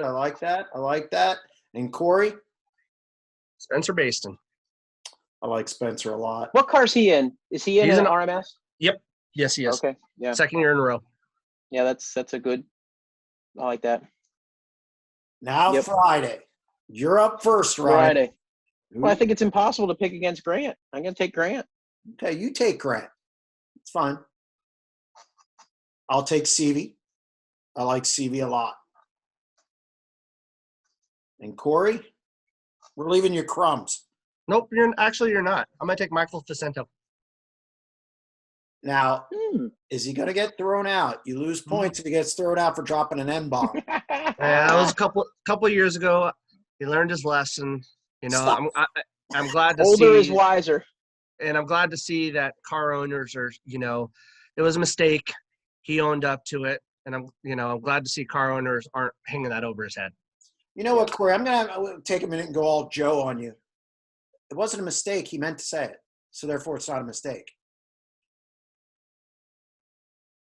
I like that. And Corey? Spencer Baston. I like Spencer a lot. What car's he in? Is he in an RMS? Yep. Yes, he is. Okay. Yeah. Second year in a row. Yeah, that's a good. I like that. Now Friday. You're up first, Ryan. Friday. Well, I think it's impossible to pick against Grant. I'm going to take Grant. Okay, you take Grant. It's fine. I'll take Seavey. I like Seavey a lot. And Corey, we're leaving you crumbs. Nope, you're not. I'm going to take Michael Facento. Now, is he going to get thrown out? You lose points if he gets thrown out for dropping an N-bomb. Yeah, that was a couple years ago. He learned his lesson. I'm glad to see. Older is wiser. And I'm glad to see that car owners are, it was a mistake. He owned up to it. And I'm glad to see car owners aren't hanging that over his head. You know what, Corey? I'm going to take a minute and go all Joe on you. It wasn't a mistake. He meant to say it. So therefore, it's not a mistake.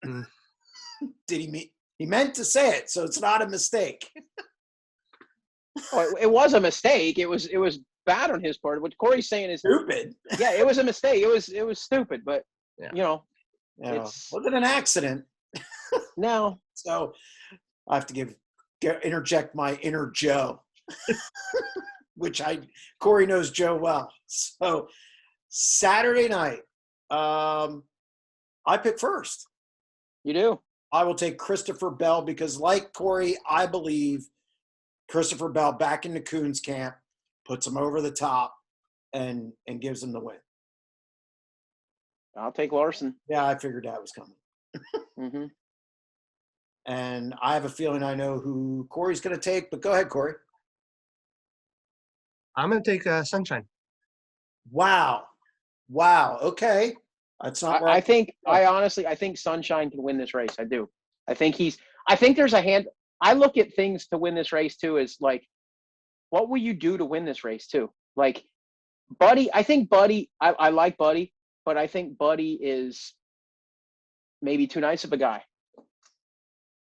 Did he mean? He meant to say it, so it's not a mistake. Oh, it was a mistake. It was bad on his part. What Corey's saying is stupid. Yeah, it was a mistake. It was stupid, but it wasn't an accident. No. So I have to interject my inner Joe, which Corey knows Joe well. So Saturday night, I pick first. You do? I will take Christopher Bell because, like Corey, I believe Christopher Bell back into Coons camp puts him over the top and gives him the win. I'll take Larson. Yeah, I figured that was coming. Mm-hmm. And I have a feeling I know who Corey's going to take, but go ahead, Corey. I'm going to take Sunshine. Wow. Okay. That's not where I think Sunshine can win this race. I do. I think there's a hand. I look at things to win this race too as like, what will you do to win this race too? Like Buddy, I think Buddy, I like Buddy, but I think Buddy is maybe too nice of a guy.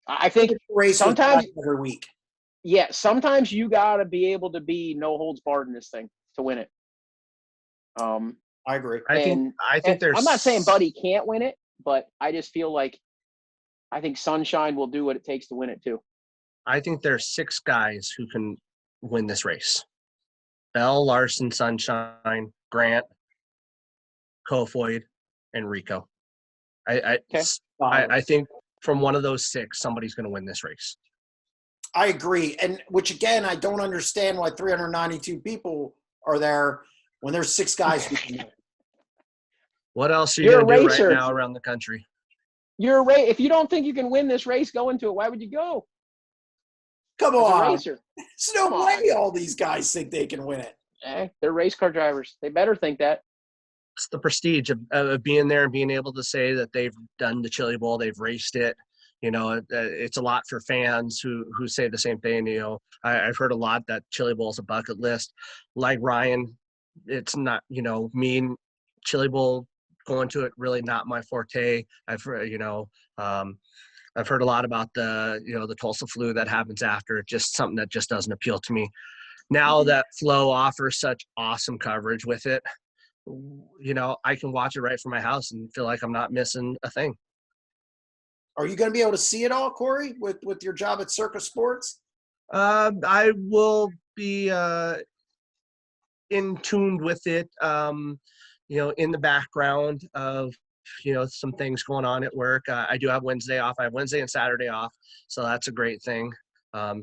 I think race sometimes every week. Yeah, sometimes you gotta be able to be no holds barred in this thing to win it. I agree. I think there's. I'm not saying Buddy can't win it, but I just feel like I think Sunshine will do what it takes to win it too. I think there's 6 guys who can win this race: Bell, Larson, Sunshine, Grant, Kofoid, and Rico. I think from one of those 6, somebody's going to win this race. I agree, and which again, I don't understand why 392 people are there when there's 6 guys who can win. What else are you going to do right now around the country? You're a race. If you don't think you can win this race, go into it. Why would you go? Come on. Racer. There's no way all these guys think they can win it. They're race car drivers. They better think that. It's the prestige of being there and being able to say that they've done the Chili Bowl, they've raced it. You know, it's a lot for fans who say the same thing. You know, I've heard a lot that Chili Bowl is a bucket list. Like Ryan, it's not, you know, Chili Bowl, going to it, really not my forte. I've heard a lot about the Tulsa flu that happens after. Just something that just doesn't appeal to me. Now that Flow offers such awesome coverage with it, you know, I can watch it right from my house and feel like I'm not missing a thing. Are you going to be able to see it all, Corey, with your job at Circa Sports? I will be in tuned with it, you know, in the background of, you know, some things going on at work. I do have Wednesday off. I have Wednesday and Saturday off, so that's a great thing.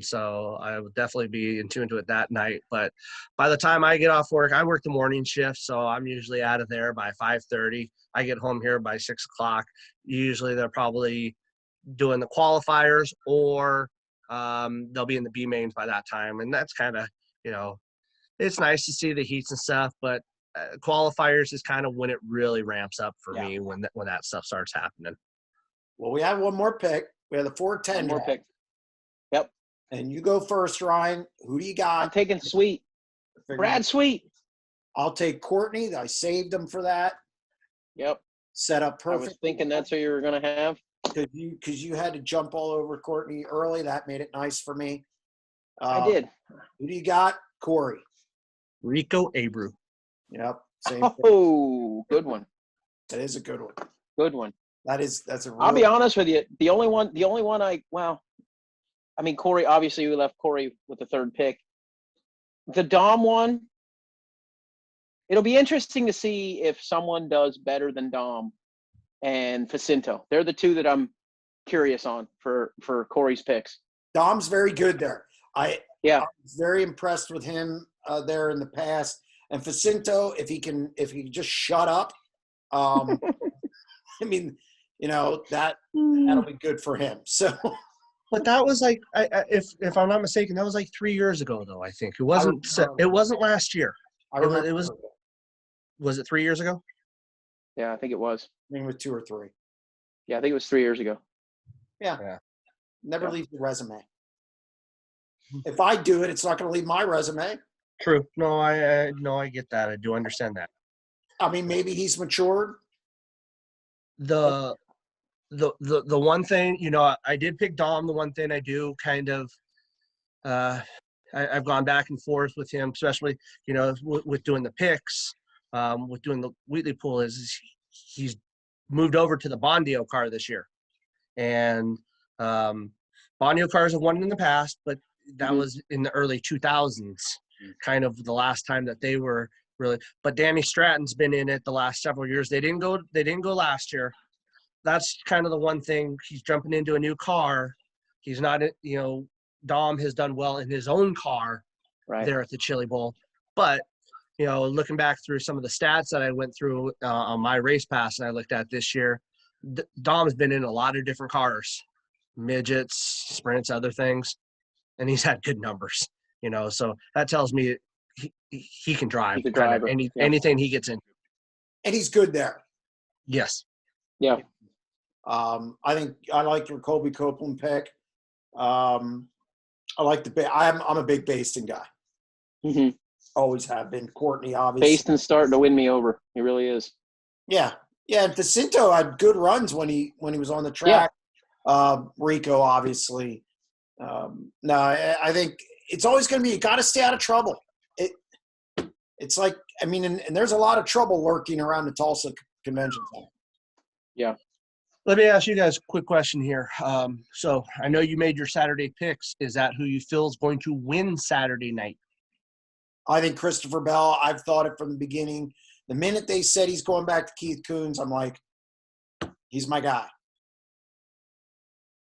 So I will definitely be in tune to it that night. But by the time I get off work, I work the morning shift, so I'm usually out of there by 5:30. I get home here by 6 o'clock. Usually they're probably doing the qualifiers, or they'll be in the B mains by that time. And that's kind of, you know, it's nice to see the heats and stuff, but qualifiers is kind of when it really ramps up for me, when that stuff starts happening. Well, we have one more pick. We have the 410 more pick. Yep. And you go first, Ryan. Who do you got? I'm taking Sweet. Brad Sweet. I'll take Courtney. I saved him for that. Yep. Set up perfect. I was thinking that's who you were going to have. Because you had to jump all over Courtney early. That made it nice for me. I did. Who do you got? Corey. Rico Abreu. Yep. Same thing. Good one. That is a good one. Good one. That's a real. I'll be honest with you. The only one I mean, Corey, obviously we left Corey with the 3rd pick. The Dom one, it'll be interesting to see if someone does better than Dom and Facinto. They're the 2 that I'm curious on for Corey's picks. Dom's very good there. I was very impressed with him there in the past. And Facinto, if he can just shut up, I mean, you know, that'll be good for him. So. But that was like, if I'm not mistaken, that was like 3 years ago, though. I think it wasn't. It wasn't last year. It was. Was it 3 years ago? Yeah, I think it was. I think it was 2 or 3. Yeah, I think it was 3 years ago. Yeah. Never leave the resume. If I do it, it's not going to leave my resume. True. No, I get that. I do understand that. I mean, maybe he's matured. The one thing, you know, I did pick Dom. The one thing I do kind of, I've gone back and forth with him, especially, you know, with doing the picks, with doing the Wheatley pool, is he's moved over to the Bondio car this year. And Bondio cars have won in the past, but that was in the early 2000s, kind of the last time that they were really. But Danny Stratton's been in it the last several years. They didn't go last year. That's kind of the one thing. He's jumping into a new car. He's not, Dom has done well in his own car there at the Chili Bowl. But, looking back through some of the stats that I went through on my race pass and I looked at this year, Dom's been in a lot of different cars, midgets, sprints, other things, and he's had good numbers, so that tells me he can drive anything he gets into. And he's good there. Yes. Yeah. I think I like your Colby Copeland pick. I like I'm a big Baston guy. Mm-hmm. Always have been. Courtney, obviously. Baston's starting to win me over. He really is. Yeah. Yeah. And Jacinto had good runs when he was on the track. Yeah. Rico, obviously. No, I think it's always going to be, you got to stay out of trouble. It's like, and there's a lot of trouble lurking around the Tulsa Convention Center. Yeah. Let me ask you guys a quick question here. So I know you made your Saturday picks. Is that who you feel is going to win Saturday night? I think Christopher Bell. I've thought it from the beginning. The minute they said he's going back to Keith Coons, I'm like, he's my guy.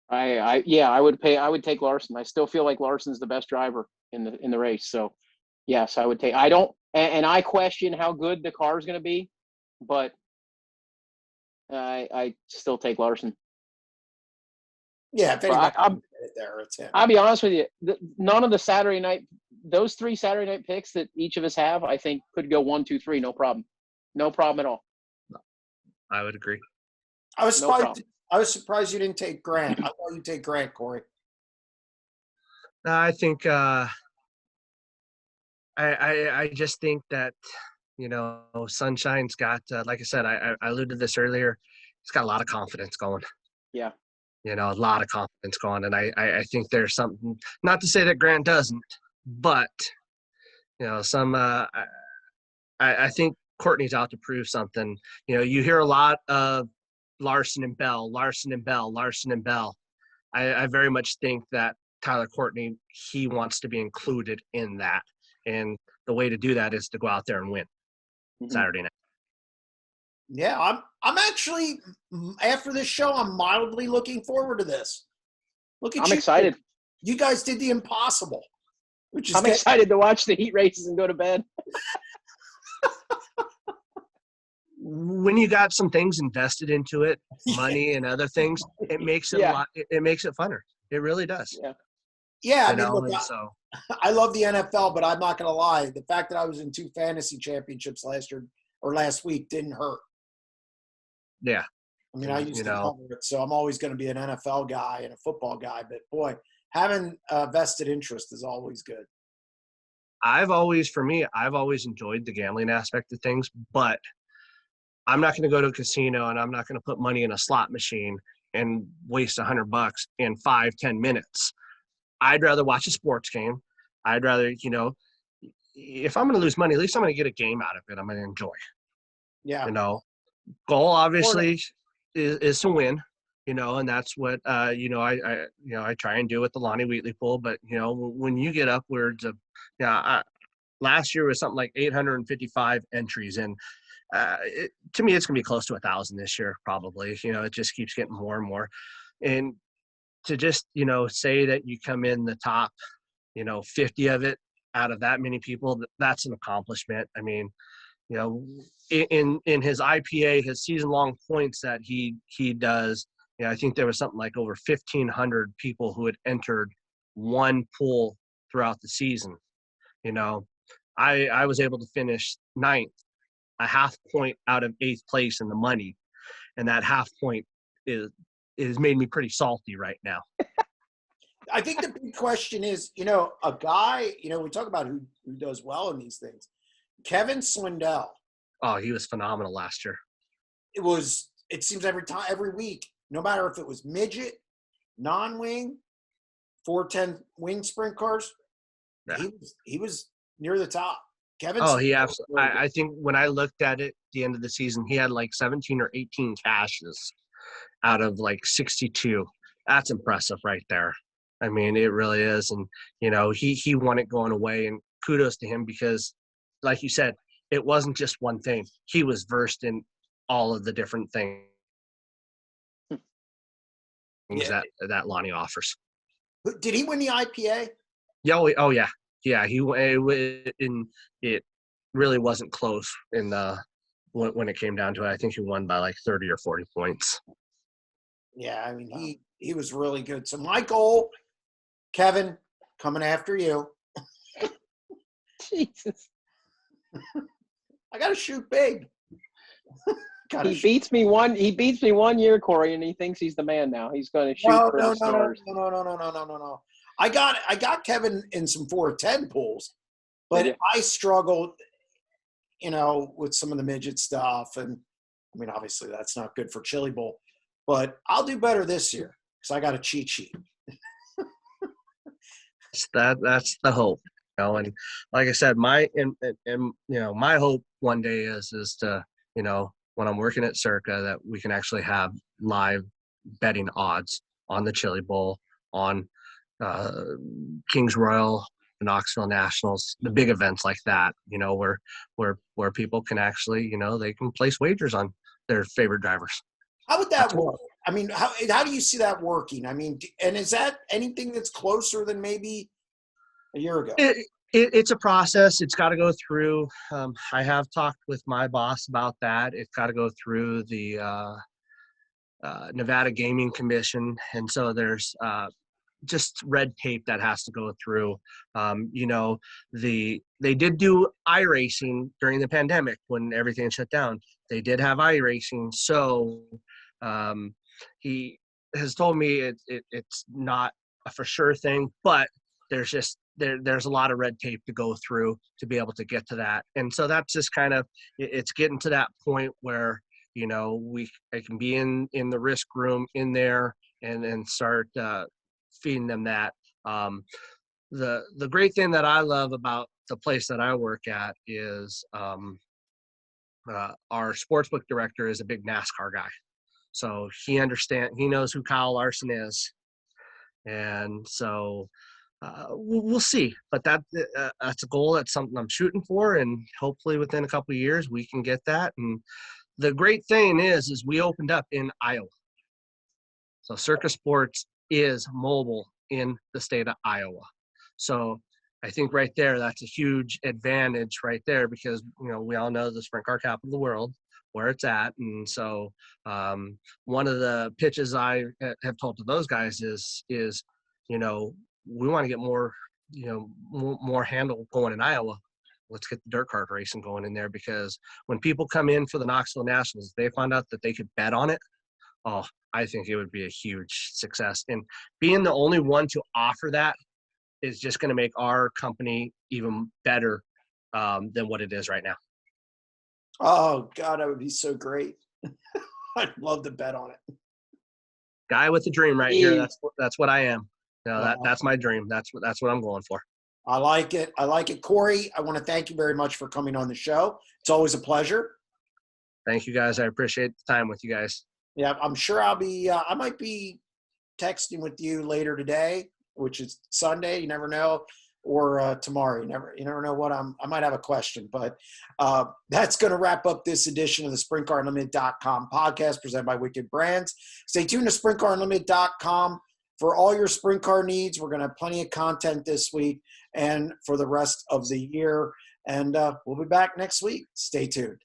I would take Larson. I still feel like Larson's the best driver in the race. So yes, I would take. I don't, and I question how good the car is going to be, but I still take Larson. Yeah, if anybody there, it's him. I'll be honest with you. None of those 3 Saturday night picks that each of us have, I think could go 1, 2, 3, no problem. No problem at all. I would agree. I was surprised you didn't take Grant. I thought you'd take Grant, Corey. I think I just think that, Sunshine's got, like I said, I alluded to this earlier, he's got a lot of confidence going. Yeah. A lot of confidence going. And I think there's something, not to say that Grant doesn't, but, I think Courtney's out to prove something. You hear a lot of Larson and Bell. I very much think that Tyler Courtney, he wants to be included in that. And the way to do that is to go out there and win Saturday night. Yeah, I'm actually, after this show, I'm mildly looking forward to this. I'm excited. You guys did the impossible. I'm excited to watch the heat races and go to bed. When you got some things invested into it, money and other things, it makes it a lot. It makes it funner. It really does. Yeah. Yeah, I love the NFL, but I'm not going to lie. The fact that I was in 2 fantasy championships last week didn't hurt. Yeah. I used to cover it, so I'm always going to be an NFL guy and a football guy. But, boy, having a vested interest is always good. I've always enjoyed the gambling aspect of things, but I'm not going to go to a casino and I'm not going to put money in a slot machine and waste $100 in 5-10 minutes. I'd rather watch a sports game. I'd rather, if I'm going to lose money, at least I'm going to get a game out of it. I'm going to enjoy. Yeah. Goal obviously is to win, and that's what, I try and do with the Lonnie Wheatley pool. But, when you get upwards of, last year was something like 855 entries. And to me, it's going to be close to 1,000 this year, probably. It just keeps getting more and more. And to just, say that you come in the top, 50 of it out of that many people, that's an accomplishment. In his IPA, his season-long points that he does, I think there was something like over 1,500 people who had entered one pool throughout the season. I was able to finish 9th, a half point out of 8th place in the money, and that half point is made me pretty salty right now. I think the big question is, a guy, we talk about who does well in these things. Kevin Swindell. Oh, he was phenomenal last year. It seems every week, no matter if it was midget, non-wing, 410 wing sprint cars, he was near the top. Kevin. Oh, he absolutely. I think when I looked at it at the end of the season, he had like 17 or 18 cashes out of like 62. That's impressive right there. It really is. And, he won it going away, and kudos to him because, like you said, it wasn't just one thing. He was versed in all of the different things Yeah. that Lonnie offers. Did he win the IPA? Yeah. Oh yeah. Yeah. It really wasn't close in when it came down to it. I think he won by like 30 or 40 points. Yeah. I mean, he was really good. So my goal, Kevin, coming after you. Jesus. I got to shoot big. He beats me one year, Corey, and he thinks he's the man now. He's going to shoot for the stars. No. I got Kevin in some 4-10 pools, but I struggled, with some of the midget stuff. And I mean, obviously that's not good for Chili Bowl, but I'll do better this year because I got a cheat sheet. That's the hope. And like I said, my hope one day is to, when I'm working at Circa, that we can actually have live betting odds on the Chili Bowl, on Kings Royal, the Knoxville Nationals, the big events like that, where people can actually, they can place wagers on their favorite drivers. How would that work? I mean, how do you see that working? I mean, and is that anything that's closer than maybe a year ago? It's a process. It's got to go through. I have talked with my boss about that. It's got to go through the Nevada Gaming Commission, and so there's just red tape that has to go through. They did do iRacing during the pandemic when everything shut down. They did have iRacing, so he has told me it's not a for sure thing, but there's a lot of red tape to go through to be able to get to that. And so that's just kind of, it's getting to that point where, I can be in the risk room in there and start feeding them that. The great thing that I love about the place that I work at is our sportsbook director is a big NASCAR guy. So he knows who Kyle Larson is. And so we'll see, but that's a goal. That's something I'm shooting for, and hopefully within a couple of years we can get that. And the great thing is we opened up in Iowa, so Circa Sports is mobile in the state of Iowa. So I think right there, that's a huge advantage right there, because we all know the sprint car capital of the world, where it's at. And so one of the pitches I have told to those guys is we want to get more handle going in Iowa. Let's get the dirt kart racing going in there, because when people come in for the Knoxville Nationals, they find out that they could bet on it. Oh, I think it would be a huge success. And being the only one to offer that is just going to make our company even better than what it is right now. Oh God, that would be so great. I'd love to bet on it. Guy with a dream right here. That's what I am. That's my dream. That's what I'm going for. I like it. Corey, I want to thank you very much for coming on the show. It's always a pleasure. Thank you, guys. I appreciate the time with you guys. Yeah, I'm sure I might be texting with you later today, which is Sunday. You never know. Or tomorrow. You never know what I might have a question. But that's going to wrap up this edition of the SprintCarUnlimited.com podcast presented by Wicked Brands. Stay tuned to SprintCarUnlimited.com for all your sprint car needs. We're going to have plenty of content this week and for the rest of the year. And we'll be back next week. Stay tuned.